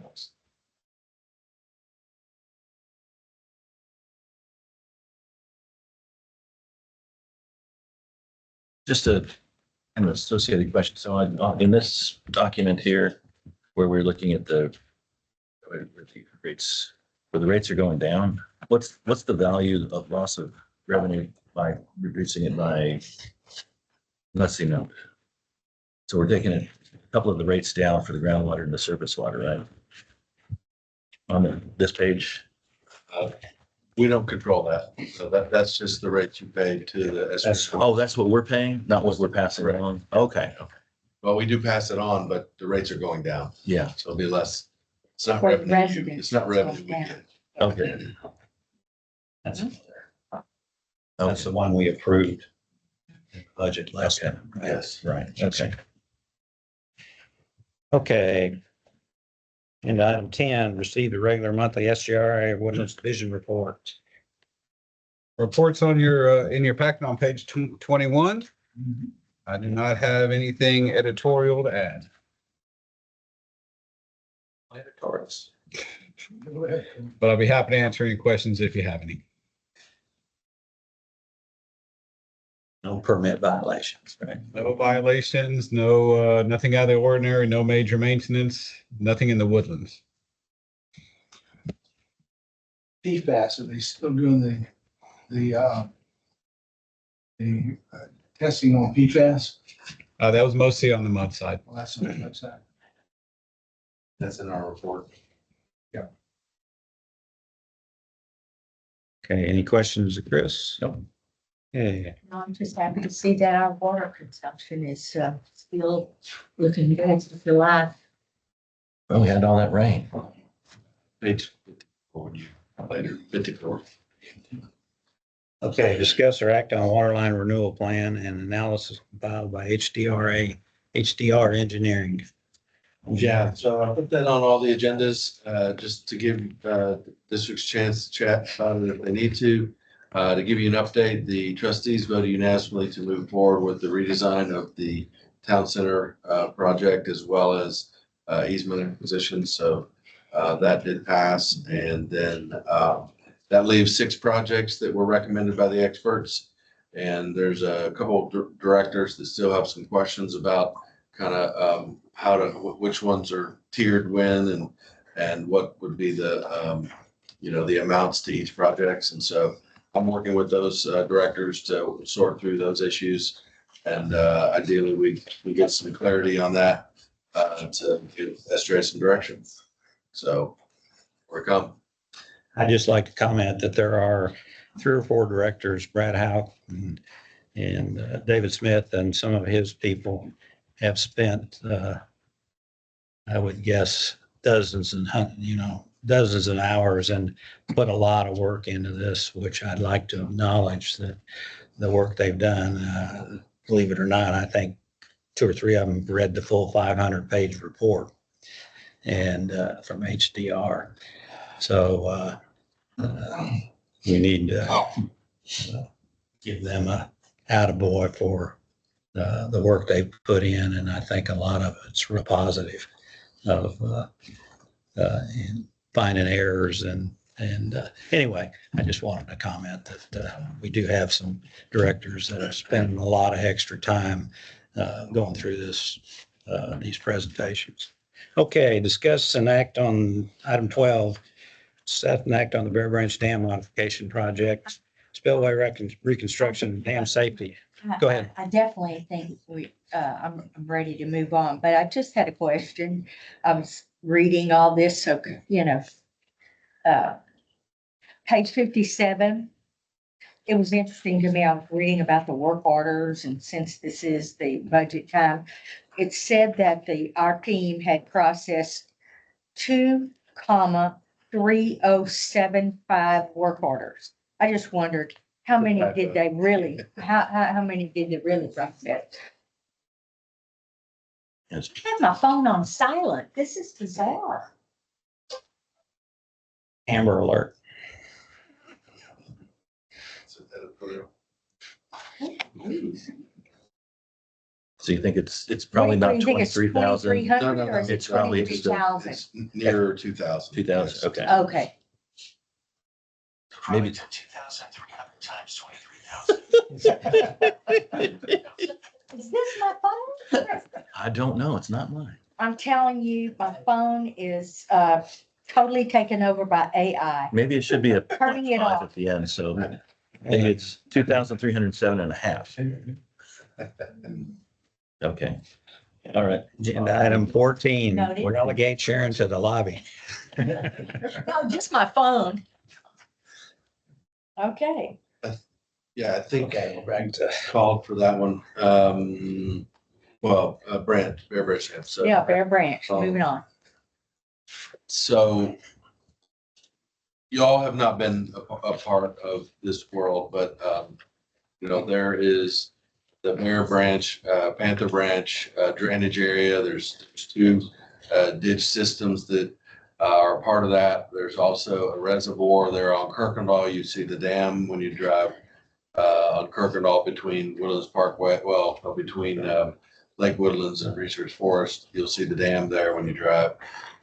Just a kind of associated question. So in this document here, where we're looking at where the rates, where the rates are going down, what's the value of loss of revenue by reducing it by, let's see, no. So we're taking a couple of the rates down for the groundwater and the surface water, right? On this page. We don't control that. So that's just the rate you pay to the. That's- Oh, that's what we're paying, not what we're passing Correct. along? Okay, Well, we do pass it on, but the rates are going down. yeah, So it'll be less. It's not For revenue. residents. It's not revenue. We get. okay. That's, Okay. that's the one we approved. in the Budget last time. Yes. Right, okay. Okay. And item 10, receive the regular monthly SGRA Woodlands Division report. Reports on your, in your packet on page 21. I do not have anything editorial to add. Editorials. But I'll be happy to answer any questions if you have any. No permit violations, right? No violations, no, nothing out of the ordinary, no major maintenance, nothing in the woodlands. PFAS, are they still doing the testing on PFAS? That was mostly on the mud side. Well, that's something that's that. That's in our report. Okay, any questions of Chris? Nope. Okay, No, I'm just happy to see that our water consumption is still looking good for July. Well, we had all that rain. Page 54, later, 54. okay, discuss or act on water line renewal plan and analysis compiled by HDR Engineering. Yeah, so I put that on all the agendas, just to give, districts a chance to chat about it if they need to. To give you an update, the trustees voted unanimously to move forward with the redesign of the town center, project as well as, easement acquisition. So, that did pass. And then, that leaves 6 projects that were recommended by the experts. And there's a couple of directors that still have some questions about kind of, which ones are tiered when and what would be the, the amounts to each projects. And so I'm working with those directors to sort through those issues. And ideally, we get some clarity on that to give SJ some direction. So we're coming. I'd just like to comment that there are 3 or 4 directors, Brad Howe and David Smith and some of his people have spent, I would guess, dozens and hours and put a lot of work into this, which I'd like to acknowledge that the work they've done. Believe it or not, I think 2 or 3 of them read the full 500-page report and from HDR. So we need to give them a attaboy for the work they've put in, and I think a lot of it's real positive of in finding errors and anyway, I just wanted to comment that we do have some directors that are spending a lot of extra time going through these presentations. Okay, discuss and act on item 12, set and act on the Bear Branch Dam modification project, spillway reconstruction, dam safety. Go ahead. I definitely think I'm ready to move on, but I just had a question. I was reading all this, so, page 57. It was interesting to me. I was reading about the work orders, and since this is the budget time, it said that our team had processed 2,3075 work orders. I just wondered, how many did they really, how many did they really process? Yes. I have my phone on silent. This is bizarre. Amber alert. So you think it's probably not What do you think, it's 23,000? 2,300 or is it It's probably just a- 23,000? It's nearer 2,000. 2,000, okay. Okay. Maybe. 2,300 times 23,000. Is this my phone? I don't know. It's not mine. I'm telling you, my phone is totally taken over by AI. Maybe it should be a Turning it 0.5 off. at the end, so maybe it's 2,307 and a half. Okay. All right. Agenda item 14, Noted. relegate Sharon to the lobby. No, just my phone. Okay. Yeah, I think Okay, back to, called for that one. Bear Branch. So, Yeah, Bear Branch, moving on. so y'all have not been a part of this world, but, there is the Bear Branch, Panther Branch drainage area. There's 2 ditch systems that are part of that. There's also a reservoir there on Kirkendall. You see the dam when you drive on Kirkendall between Woodlands Parkway, well, between Lake Woodlands and Research Forest. You'll see the dam there when you drive.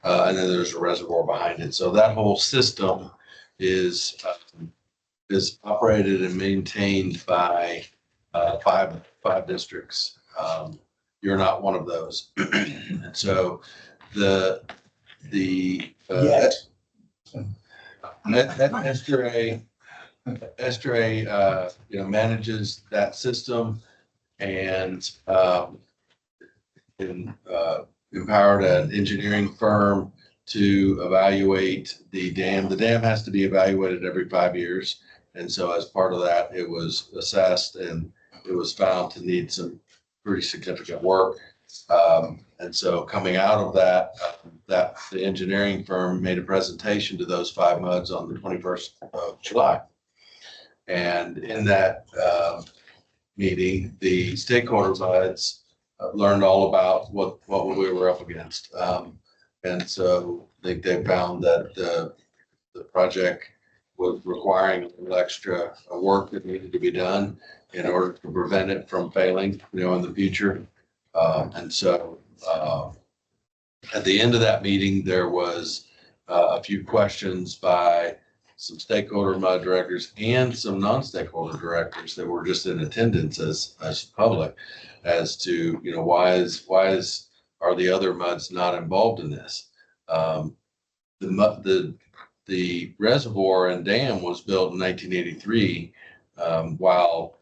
And then there's a reservoir behind it. So that whole system is operated and maintained by five districts. You're not one of those. And so the Yet. Estre, manages that system and empowered an engineering firm to evaluate the dam. The dam has to be evaluated every 5 years. And so as part of that, it was assessed and it was found to need some pretty significant work. And so coming out of that, the engineering firm made a presentation to those 5 MUDs on the 21st of July. And in that meeting, the stakeholder MUDs learned all about what we were up against. And so I think they found that the project was requiring a little extra work that needed to be done in order to prevent it from failing, in the future. And so at the end of that meeting, there was a few questions by some stakeholder MUD directors and some non-stakeholder directors that were just in attendance as public as to, why are the other MUDs not involved in this? The reservoir and dam was built in 1983, while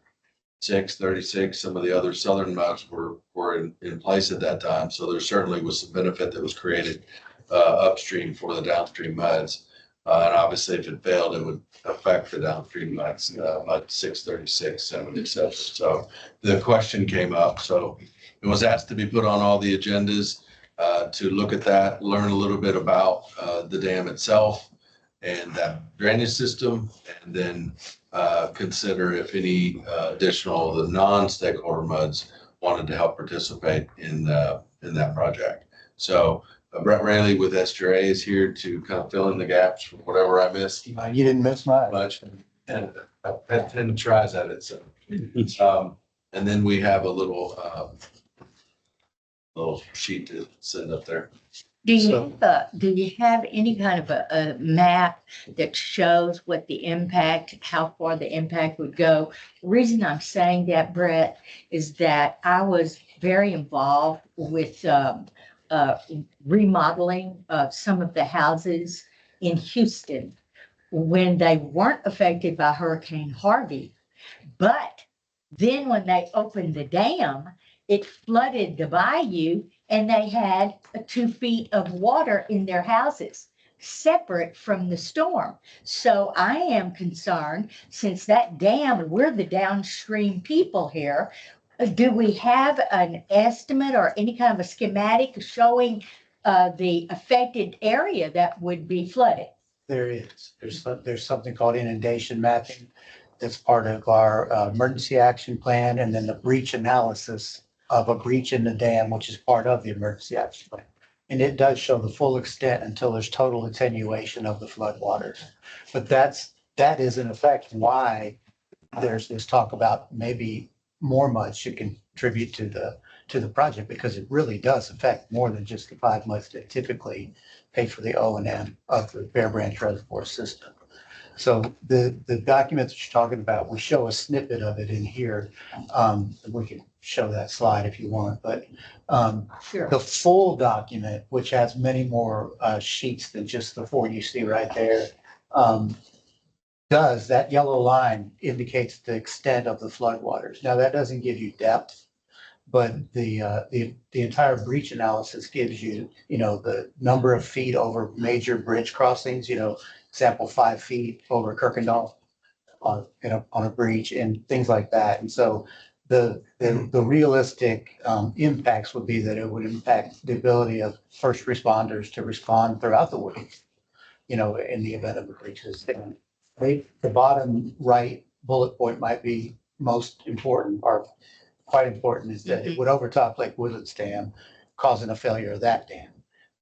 636, some of the other southern MUDs were in place at that time. So there certainly was some benefit that was created upstream for the downstream MUDs. And obviously, if it failed, it would affect the downstream MUDs, MUD 636, 77. So the question came up. So it was asked to be put on all the agendas to look at that, learn a little bit about the dam itself and that drainage system, and then consider if any additional the non-stakeholder MUDs wanted to help participate in that project. So Brett Rayleigh with SGRA is here to kind of fill in the gaps for whatever I missed. You didn't miss much. And I've had 10 tries at it. So, and then we have a little sheet to send up there. Do you have any kind of a map that shows what the impact, how far the impact would go? The reason I'm saying that, Brett, is that I was very involved with remodeling of some of the houses in Houston when they weren't affected by Hurricane Harvey. But then when they opened the dam, it flooded the bayou and they had 2 feet of water in their houses, separate from the storm. So I am concerned, since that dam, we're the downstream people here. Do we have an estimate or any kind of a schematic showing the affected area that would be flooded? There is. There's something called inundation mapping. That's part of our emergency action plan, and then the breach analysis of a breach in the dam, which is part of the emergency action plan. And it does show the full extent until there's total attenuation of the floodwaters. But that is in effect why there's this talk about maybe more MUDs should contribute to the project, because it really does affect more than just the 5 MUDs that typically pay for the O&M of the Bear Branch Reservoir system. So the document that you're talking about, we show a snippet of it in here. We can show that slide if you want, but Sure. the full document, which has many more sheets than just the 4 you see right there, that yellow line indicates the extent of the floodwaters. Now, that doesn't give you depth, but the entire breach analysis gives you, the number of feet over major bridge crossings, example 5 feet over Kirkendall on a breach and things like that. And so the realistic impacts would be that it would impact the ability of first responders to respond throughout the week, in the event of a breach. The bottom right bullet point might be most important, or quite important, is that it would overtop Lake Woodlands Dam, causing a failure of that dam.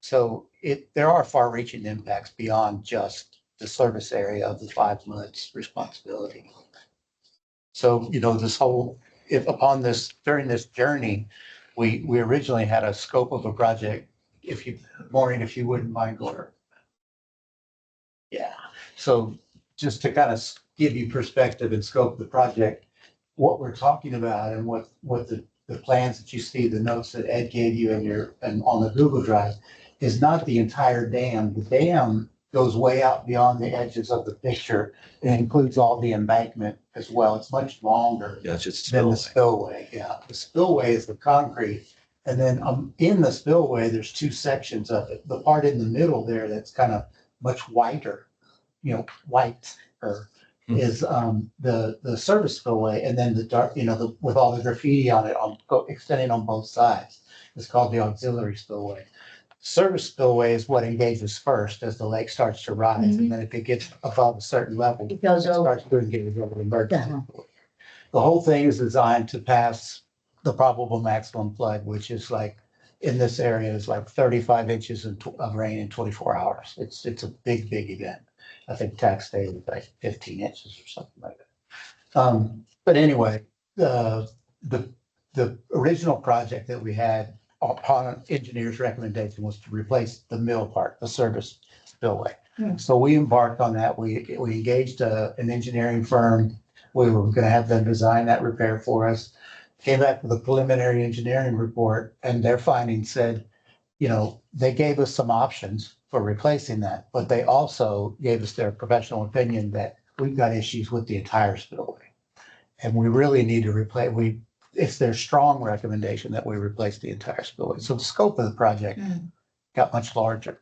So there are far-reaching impacts beyond just the service area of the Five Muds responsibility. So, if upon this, during this journey, we originally had a scope of a project. Maureen, if you wouldn't mind, going. Yeah, so just to kind of give you perspective and scope of the project, what we're talking about and what the plans that you see, the notes that Ed gave you and on the Google Drive is not the entire dam. The dam goes way out beyond the edges of the picture. It includes all the embankment as well. It's much longer Yeah, it's just than the spillway. spillway. Yeah, the spillway is the concrete. And then in the spillway, there's two sections of it. The part in the middle there that's kind of much whiter, white or is the service spillway, and then the dark, with all the graffiti on it extending on both sides. It's called the auxiliary spillway. Service spillway is what engages first as the lake starts to rise, and then if it gets above a certain level, It goes over. starts to engage over the emergency. Uh-huh. The whole thing is designed to pass the probable maximum flood, which is like in this area is like 35 inches of rain in 24 hours. It's a big event. I think tax day is like 15 inches or something like that. But anyway, the original project that we had upon an engineer's recommendation was to replace the mill part, the service spillway. So we embarked on that. We engaged an engineering firm. We were going to have them design that repair for us. Came back with a preliminary engineering report, and their findings said, they gave us some options for replacing that, but they also gave us their professional opinion that we've got issues with the entire spillway. And we really need to it's their strong recommendation that we replace the entire spillway. So the scope of the project got much larger.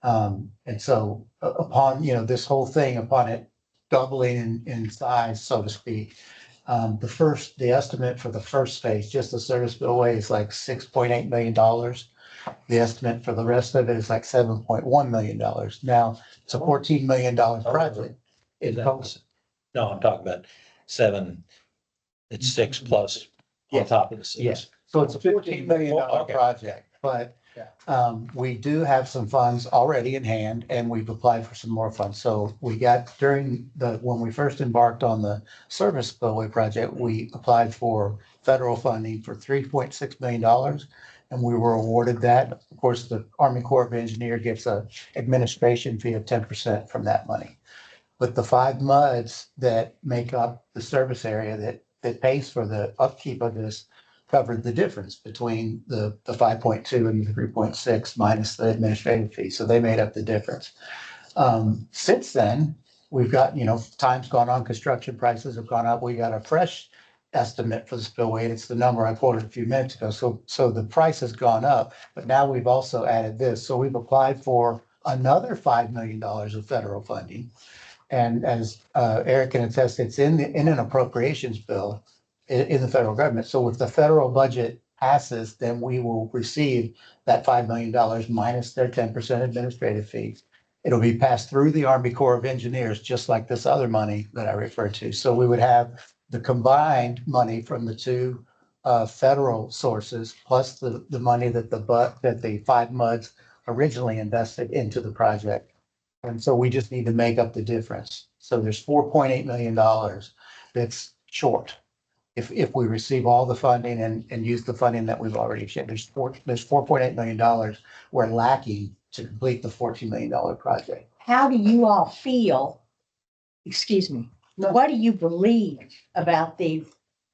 And so upon, this whole thing, upon it doubling in size, so to speak, the estimate for the first phase, just the service spillway, is like $6.8 million. The estimate for the rest of it is like $7.1 million. Now, it's a $14 million project. In total. No, I'm talking about 7, it's 6 plus on Yes. top of the 6. Yes, so it's a $14 million Okay. project, but we do have some funds already in hand, and we've applied for some more funds. So we got when we first embarked on the service spillway project, we applied for federal funding for $3.6 million. And we were awarded that. Of course, the Army Corps of Engineers gets an administration fee of 10% from that money. But the 5 muds that make up the service area that pays for the upkeep of this covered the difference between the 5.2 and the 3.6 minus the administrative fee. So they made up the difference. Since then, we've got, time's gone on, construction prices have gone up. We got a fresh estimate for the spillway, and it's the number I quoted a few minutes ago. So the price has gone up, but now we've also added this. So we've applied for another $5 million of federal funding. And as Eric can attest, it's in an appropriations bill in the federal government. So if the federal budget passes, then we will receive that $5 million minus their 10% administrative fees. It'll be passed through the Army Corps of Engineers, just like this other money that I referred to. So we would have the combined money from the two federal sources, plus the money that the 5 muds originally invested into the project. And so we just need to make up the difference. So there's $4.8 million that's short. If we receive all the funding and use the funding that we've already shared, there's $4.8 million we're lacking to complete the $14 million project. How do you all feel? Excuse me. What do you believe about the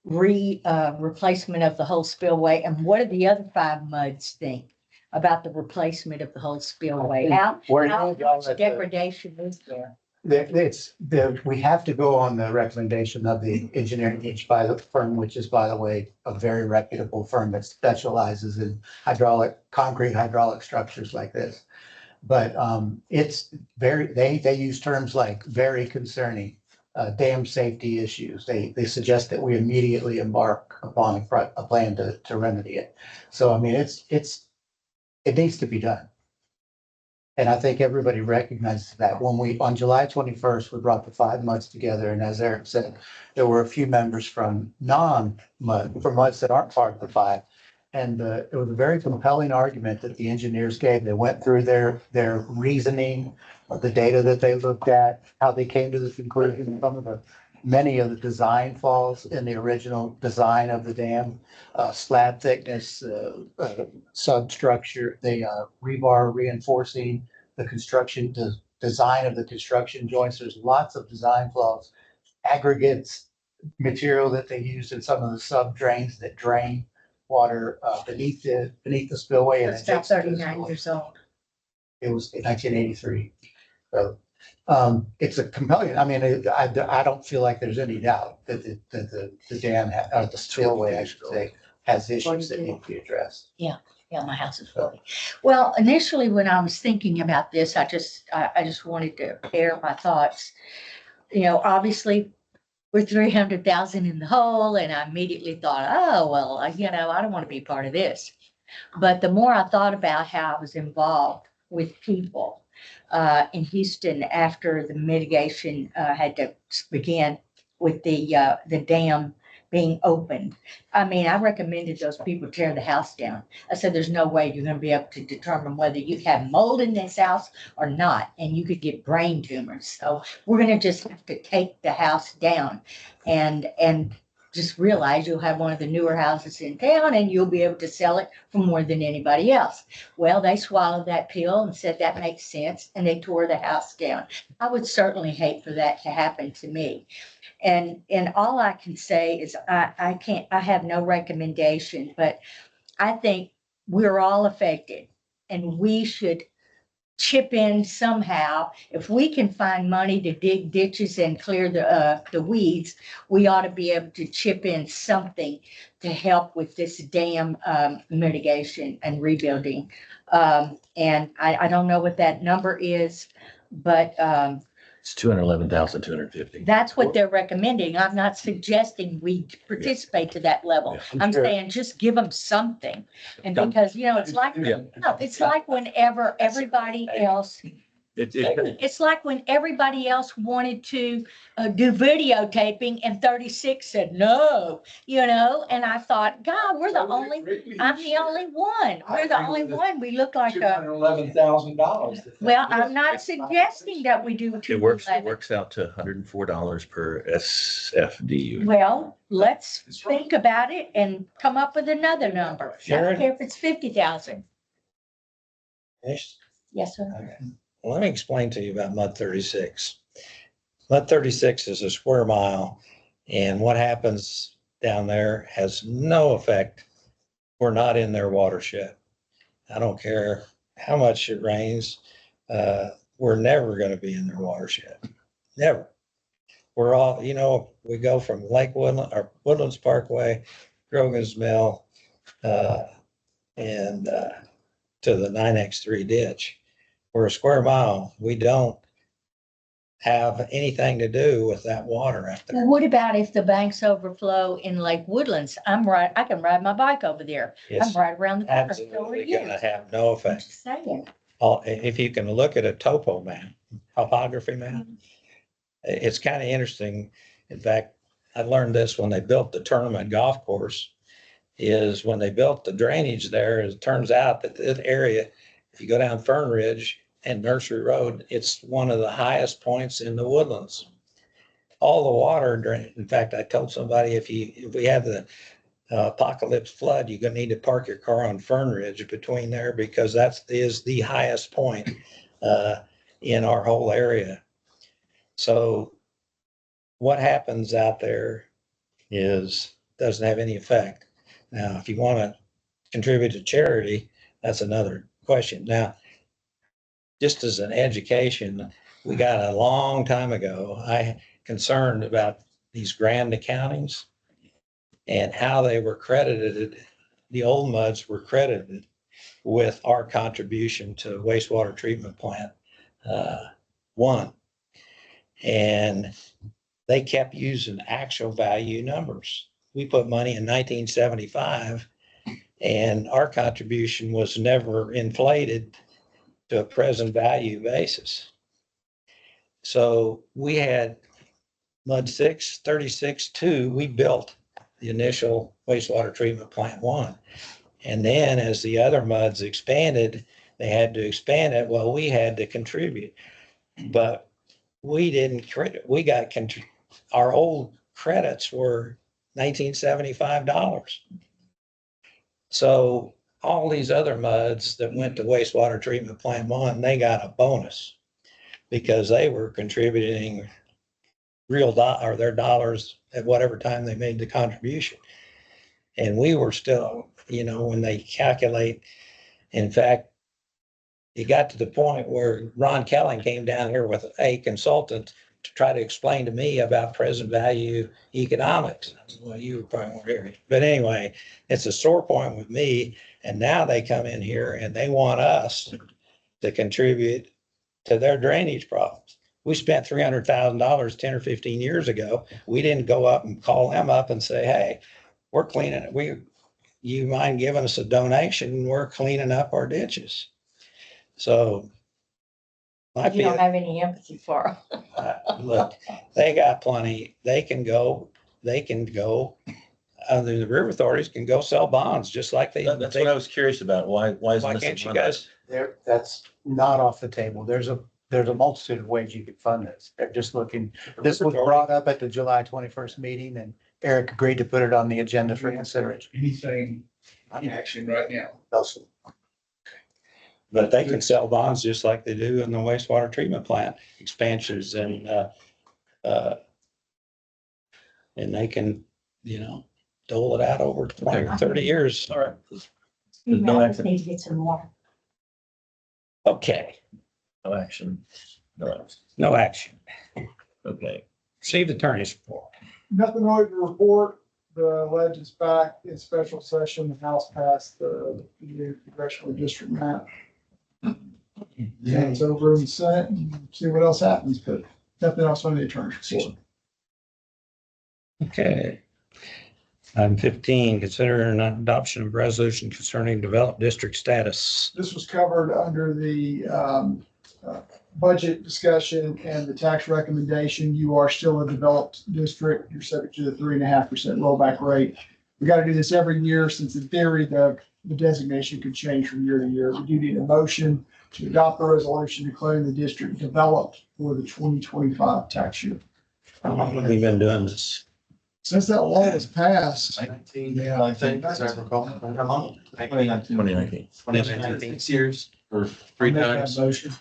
replacement of the whole spillway? And what do the other 5 muds think about the replacement of the whole spillway? How much degradation is there? We have to go on the recommendation of the engineering each by the firm, which is, by the way, a very reputable firm that specializes in concrete hydraulic structures like this. But it's they use terms like very concerning, dam safety issues. They suggest that we immediately embark upon a plan to remedy it. So, I mean, it needs to be done. And I think everybody recognizes that. On July 21st, we brought the 5 muds together. And as Eric said, there were a few members from muds that aren't part of the 5 And it was a very compelling argument that the engineers gave. They went through their reasoning, the data that they looked at, how they came to the conclusion, many of the design flaws in the original design of the dam, slab thickness, substructure, the rebar reinforcing the construction, the design of the construction joints. There's lots of design flaws, aggregates, material that they used in some of the sub drains that drain water beneath the spillway. And It's about adjacent to the 39 spillway. years old. It was in 1983. So it's a compelling, I mean, I don't feel like there's any doubt that the dam, or the spillway, I should say, has issues that need to be addressed. Yeah, my house is 40. Well, initially, when I was thinking about this, I just wanted to air my thoughts. You know, obviously, we're 300,000 in the hole, and I immediately thought, oh, well, I don't want to be part of this. But the more I thought about how I was involved with people in Houston after the mitigation had to begin with the dam being opened. I mean, I recommended those people tear the house down. I said, there's no way you're going to be able to determine whether you have mold in this house or not, and you could get brain tumors. So we're going to just have to take the house down and just realize you'll have one of the newer houses in town and you'll be able to sell it for more than anybody else. Well, they swallowed that pill and said that makes sense, and they tore the house down. I would certainly hate for that to happen to me. And all I can say is I have no recommendation, but I think we're all affected and we should chip in somehow. If we can find money to dig ditches and clear the weeds, we ought to be able to chip in something to help with this dam mitigation and rebuilding. And I don't know what that number is, but It's 211,250. that's what they're recommending. I'm not suggesting we participate to that level. Yeah. I'm saying just give them something. And because, it's like, Yeah. no, it's like whenever everybody else, it's like when everybody else wanted to do videotaping and 36 said no, and I thought, God, I'm the only one. We're the only one. We look like $211,000. well, I'm not suggesting that we do. It works 211. out to $104 per SFDU. Well, let's think about it and come up with another number. I Sharon? don't care if it's 50,000. Finished? Yes, sir. Okay. Well, let me explain to you about Mud 36. Mud 36 is a square mile, and what happens down there has no effect. We're not in their watershed. I don't care how much it rains. We're never going to be in their watershed. Never. We're all, we go from Lake Woodland or Woodlands Parkway, Grogan's Mill, and to the 9X3 ditch. We're a square mile. We don't have anything to do with that water out Well, there. what about if the banks overflow in Lake Woodlands? I can ride my bike over there. I'm It's right around the corner. So are absolutely you. going to have no I'm effect. just saying. If you can look at a topo map, topography map, it's kind of interesting. In fact, I learned this when they built the Tournament Golf Course, is when they built the drainage there, it turns out that this area, if you go down Fern Ridge and Nursery Road, it's one of the highest points in the Woodlands. All the water drain. In fact, I told somebody if we have the apocalypse flood, you're gonna need to park your car on Fern Ridge between there, because that is the highest point in our whole area. So what happens out there doesn't have any effect. Now, if you want to contribute to charity, that's another question. Now, just as an education, we got a long time ago, I concerned about these grand accountings and how they were credited. The old MUDs were credited with our contribution to wastewater treatment plant 1. And they kept using actual value numbers. We put money in 1975 and our contribution was never inflated to a present value basis. So we had MUD 36-2, we built the initial wastewater treatment plant 1. And then as the other MUDs expanded, they had to expand it. Well, we had to contribute. But we didn't credit, we got, our old credits were $1975. So all these other MUDs that went to wastewater treatment plant one, they got a bonus because they were contributing or their dollars at whatever time they made the contribution. And we were still, you know, when they calculate, in fact, it got to the point where Ron Kelling came down here with a consultant to try to explain to me about present value economics. Well, you were probably weren't here. But anyway, it's a sore point with me. And now they come in here and they want us to contribute to their drainage problems. We spent $300,000 10 or 15 years ago. We didn't go up and call them up and say, hey, we're cleaning it. You mind giving us a donation? We're cleaning up our ditches. So I You don't feel, have any empathy for them. look, they got plenty. They can go, the river authorities can go sell bonds just like they. That's what I was curious about. Why isn't Why this? can't you one of guys? There, that's not off the table. There's a multitude of ways you could fund this. They're just looking, this was brought up at the July 21st meeting and Eric agreed to put it on the agenda for consideration. Anything in action right now? Also, But they can sell bonds just like they do in the wastewater treatment plant expansions and they can, you know, dole it out over 20 or 30 years. All right. There's no action. Need to get some more. Okay, No action. No action. no action. Okay. Receive the attorney's report. Nothing really to report. The ledge is back in special session. The House passed the new congressional district map. Yeah, it's over in the Senate and see what else happens, but nothing else on the attorney's report. Okay. Item 15, consider an adoption of resolution concerning developed district status. This was covered under the budget discussion and the tax recommendation. You are still a developed district. You're subject to the 3.5% rollback rate. We got to do this every year since in theory, the designation could change from year to year. We do need a motion to adopt the resolution declaring the district developed for the 2025 tax year. How long have we been doing this? Since that law was passed, 19, I think, as I recall. How long? 2019. 6 years or three I'll make that times. motion.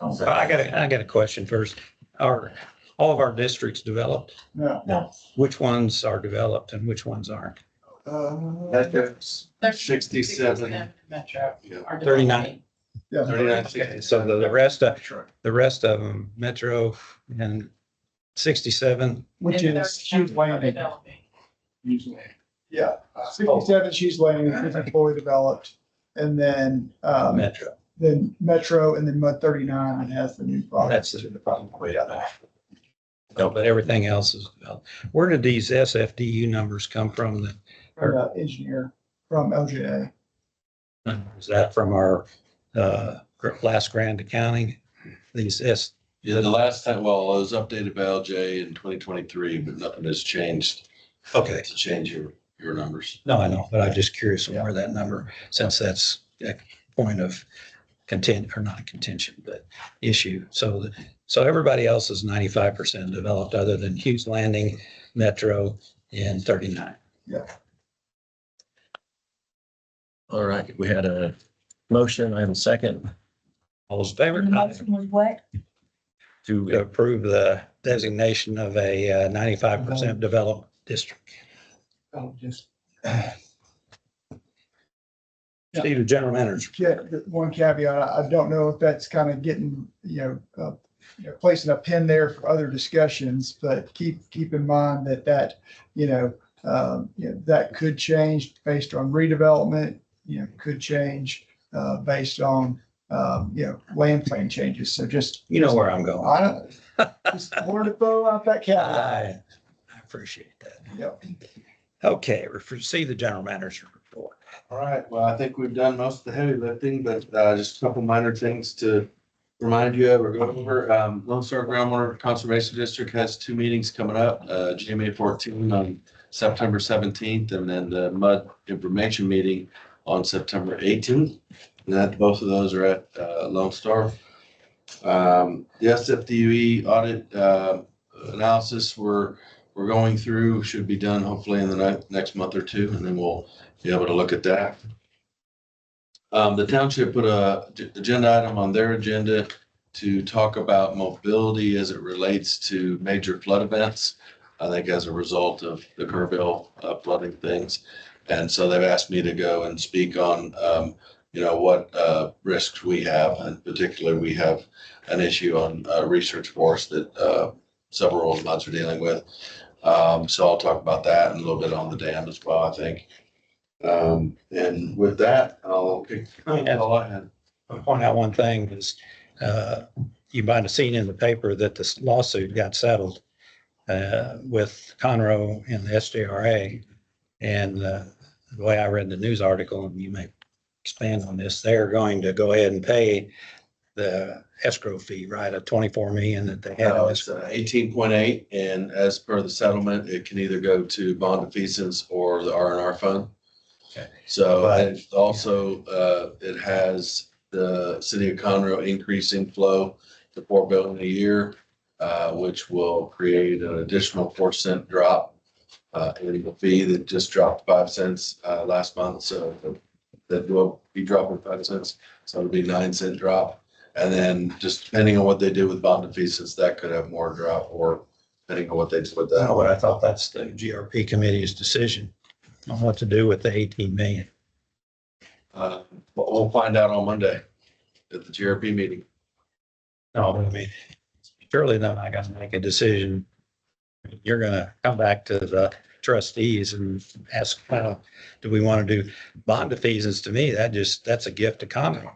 Well, I got a question first. Are all of our districts developed? No. Which ones are developed and which ones aren't? That goes There's 67. Metro. Yeah. are 39. Yeah. 39, Okay, so the rest of them, Metro and 67. Which And is Hughes Landing. developing. Usually. Yeah, 67 Hughes Landing is fully developed. And then, Metro. then Metro and then Mud 39 that has the new product. That's the problem. No, but everything else is developed. Where did these SFDU numbers come from? From the engineer from LJA. Is that from our last grand accounting? These Yeah, the last time, well, it was updated by LJ in 2023, but nothing has changed okay. to change your numbers. No, I know, but I'm just curious on where that number, since that's a point of content, or not a contention, but issue. So everybody else is 95% developed other than Hughes Landing, Metro, and 39. All right. We had a motion. I have a second All those in favor? And the motion was what? To to approve the designation of a 95% developed district. Oh, just. Steve, the general manager. Yeah, one caveat, I don't know if that's kind of getting, placing a pin there for other discussions, but keep in mind that, that could change based on redevelopment, could change, based on, land plan changes. So just. You know where I'm going. I don't, just wanted to throw out that caveat. I appreciate that. Yep. Okay, receive the general manager report. All right, well, I think we've done most of the heavy lifting, but just a couple minor things to remind you of or go over. Lone Star Groundwater Conservation District has 2 meetings coming up, GMA 14 on September 17th, and then the MUD information meeting on September 18th. And that, both of those are at Lone Star. The SFDUE audit analysis we're going through should be done hopefully in the next month or two, and then we'll be able to look at that. The township put a agenda item on their agenda to talk about mobility as it relates to major flood events. I think as a result of the Kerrville flooding things. And so they've asked me to go and speak on, what risks we have. And particularly, we have an issue on research force that several of us are dealing with. So I'll talk about that and a little bit on the dam as well, I think. And with that, all I had. I'll point out one thing is, you might have seen in the paper that this lawsuit got settled with Conroe and the SJRA. And the way I read the news article, and you may expand on this, they're going to go ahead and pay the escrow fee, right? Of 24 million that they had. It's 18.8, and as per the settlement, it can either go to bond defeasance or the R&R fund. Okay. So, But- and also, it has the city of Conroe increasing flow to 4 billion a year, which will create an additional 4-cent drop in the fee that just dropped 5 cents last month. So that will be dropping 5 cents. So it'll be 9-cent drop. And then just depending on what they do with bond defeasance, that could have more drop, or depending on what they do with that. No, but I thought that's the GRP committee's decision on what to do with the 18 million. But we'll find out on Monday at the GRP meeting. No, but I mean, surely then I got to make a decision. You're gonna come back to the trustees and ask, do we want to do bond defeasance? To me, that's a gift to Conroe.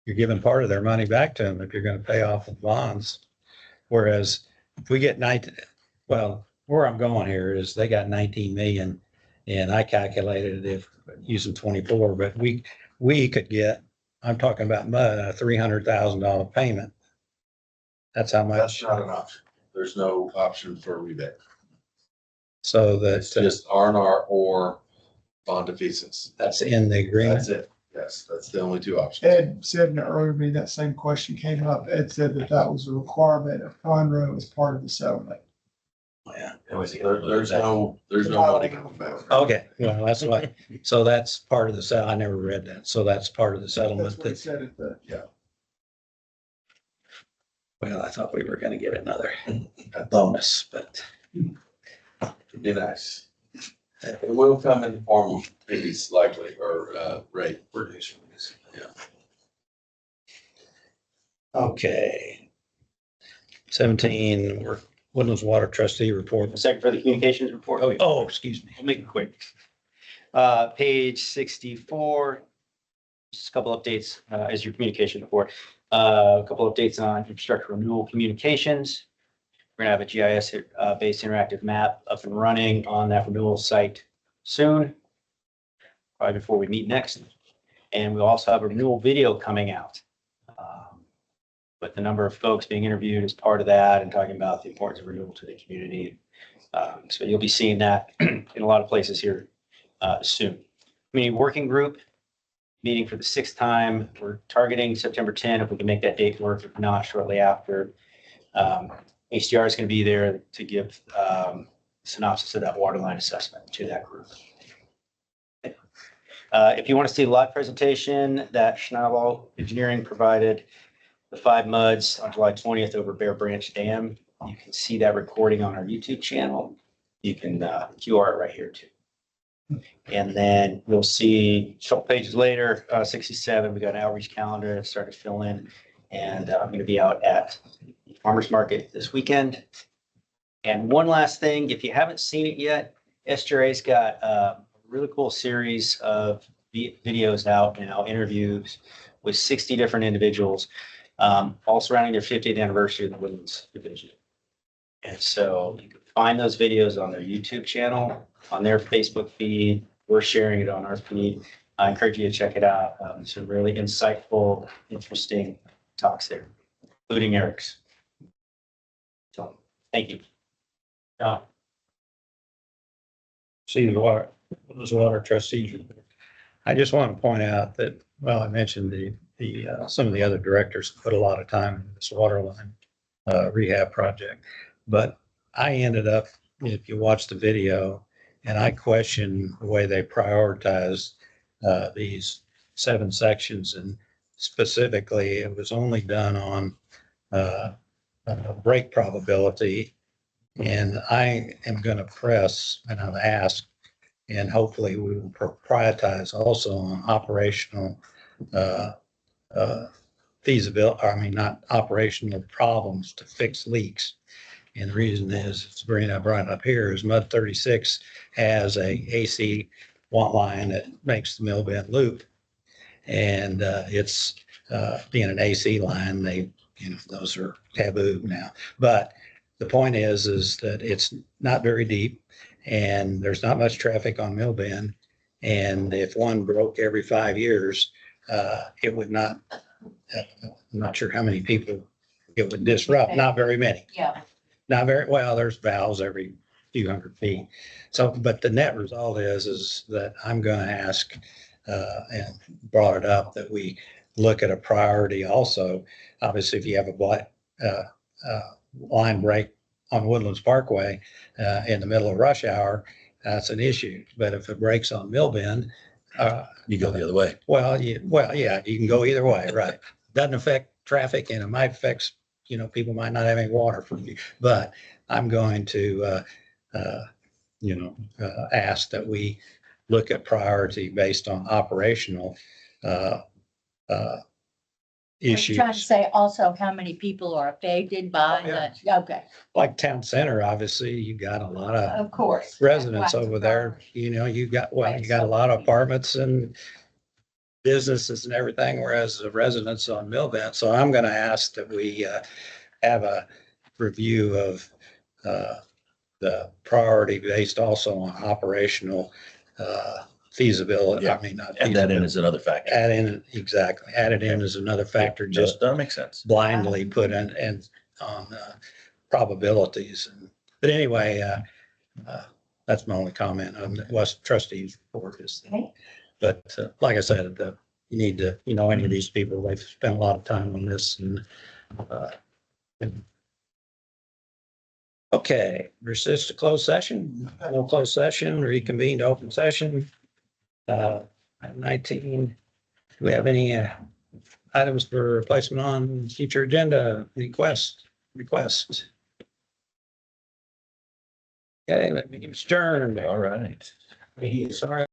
You're giving part of their money back to them if you're going to pay off the bonds. Whereas if we get where I'm going here is they got 19 million, and I calculated if using 24, but we could get, I'm talking about MUD, a $300,000 payment. That's how That's much. not an option. There's no option for a rebate. So It's that just R&R or bond defeasance. that's in the agreement. That's it. Yes, that's the only two options. Ed said in the earlier meeting, that same question came up. Ed said that was a requirement of Conroe as part of the settlement. Yeah. There's no money coming back. Okay, well, that's why. So that's part of the I never read that. So that's part of the That's settlement. what he said at the, Well, I thought we were gonna get another bonus, but It'd be nice. It will come in the form of fees likely, or rate. Yeah. okay. 17, Woodlands Water Trustee Report. A second for the communications report. Oh, excuse me. I'll make it quick. Page 64, just a couple updates as your communication report. A couple updates on infrastructure renewal communications. We're gonna have a GIS based interactive map up and running on that renewal site soon, probably before we meet next. And we'll also have a renewal video coming out. With the number of folks being interviewed as part of that and talking about the importance of renewal to the community. So you'll be seeing that in a lot of places here soon. Community working group meeting for the 6th time. We're targeting September 10 if we can make that date work. If not, shortly after. HDR is going to be there to give synopsis of that water line assessment to that group. If you want to see the live presentation that Schnabel Engineering provided, the 5 muds on July 20th over Bear Branch Dam, you can see that recording on our YouTube channel. You can QR it right here too. And then you'll see a couple pages later, 67, we got an outreach calendar that started to fill in. And I'm going to be out at the farmer's market this weekend. And one last thing, if you haven't seen it yet, SJRA's got a really cool series of videos out now, interviews with 60 different individuals, all surrounding their 50th anniversary of the Woodlands Division. And so you can find those videos on their YouTube channel, on their Facebook feed. We're sharing it on our feed. I encourage you to check it out. Some really insightful, interesting talks there, including Eric's. So, thank you. See the water, Those water trustees. I just want to point out that, well, I mentioned some of the other directors put a lot of time in this water line rehab project. But I ended up, if you watch the video, and I question the way they prioritized these 7 sections, and specifically, it was only done on break probability. And I am going to press, and I've asked, and hopefully we will prioritize also on operational feasibility, I mean, not operational problems to fix leaks. And the reason is, Sabrina brought it up here, is Mud 36 has a AC want line that makes the mill bend loop. And it's being an AC line, those are taboo now. But the point is that it's not very deep and there's not much traffic on Mill Bend. And if one broke every 5 years, it would not, I'm not sure how many people it would disrupt, not very many. Yeah. Not very, well, there's valves every few hundred feet. So, but the net result is that I'm going to ask, and brought it up, that we look at a priority also. Obviously, if you have a line break on Woodlands Parkway in the middle of rush hour, that's an issue. But if it breaks on Mill Bend, You go the other way. well, yeah, you can go either way, right? Doesn't affect traffic, and it might affect, people might not have any water for you. But I'm going to, ask that we look at priority based on operational issues. You're trying to say also how many people are affected by the, okay, Like Town Center, obviously, you got a lot of of course. residents That's why it's over there. You got a lot of apartments and businesses and everything, whereas the residents on Mill Bend. So I'm going to ask that we have a review of the priority based also on operational feasibility. I mean, not Add that in feasibility. as another factor. Add it in as another factor, just That makes sense. blindly put in and on probabilities. But anyway, that's my only comment on the West trustees report is. Okay. But like I said, you need to, any of these people, they've spent a lot of time on this and okay, resist a closed session, no closed session, reconvene to open session. 19, do we have any items for placement on future agenda? Request? Okay, let me adjourn. All right. Sorry.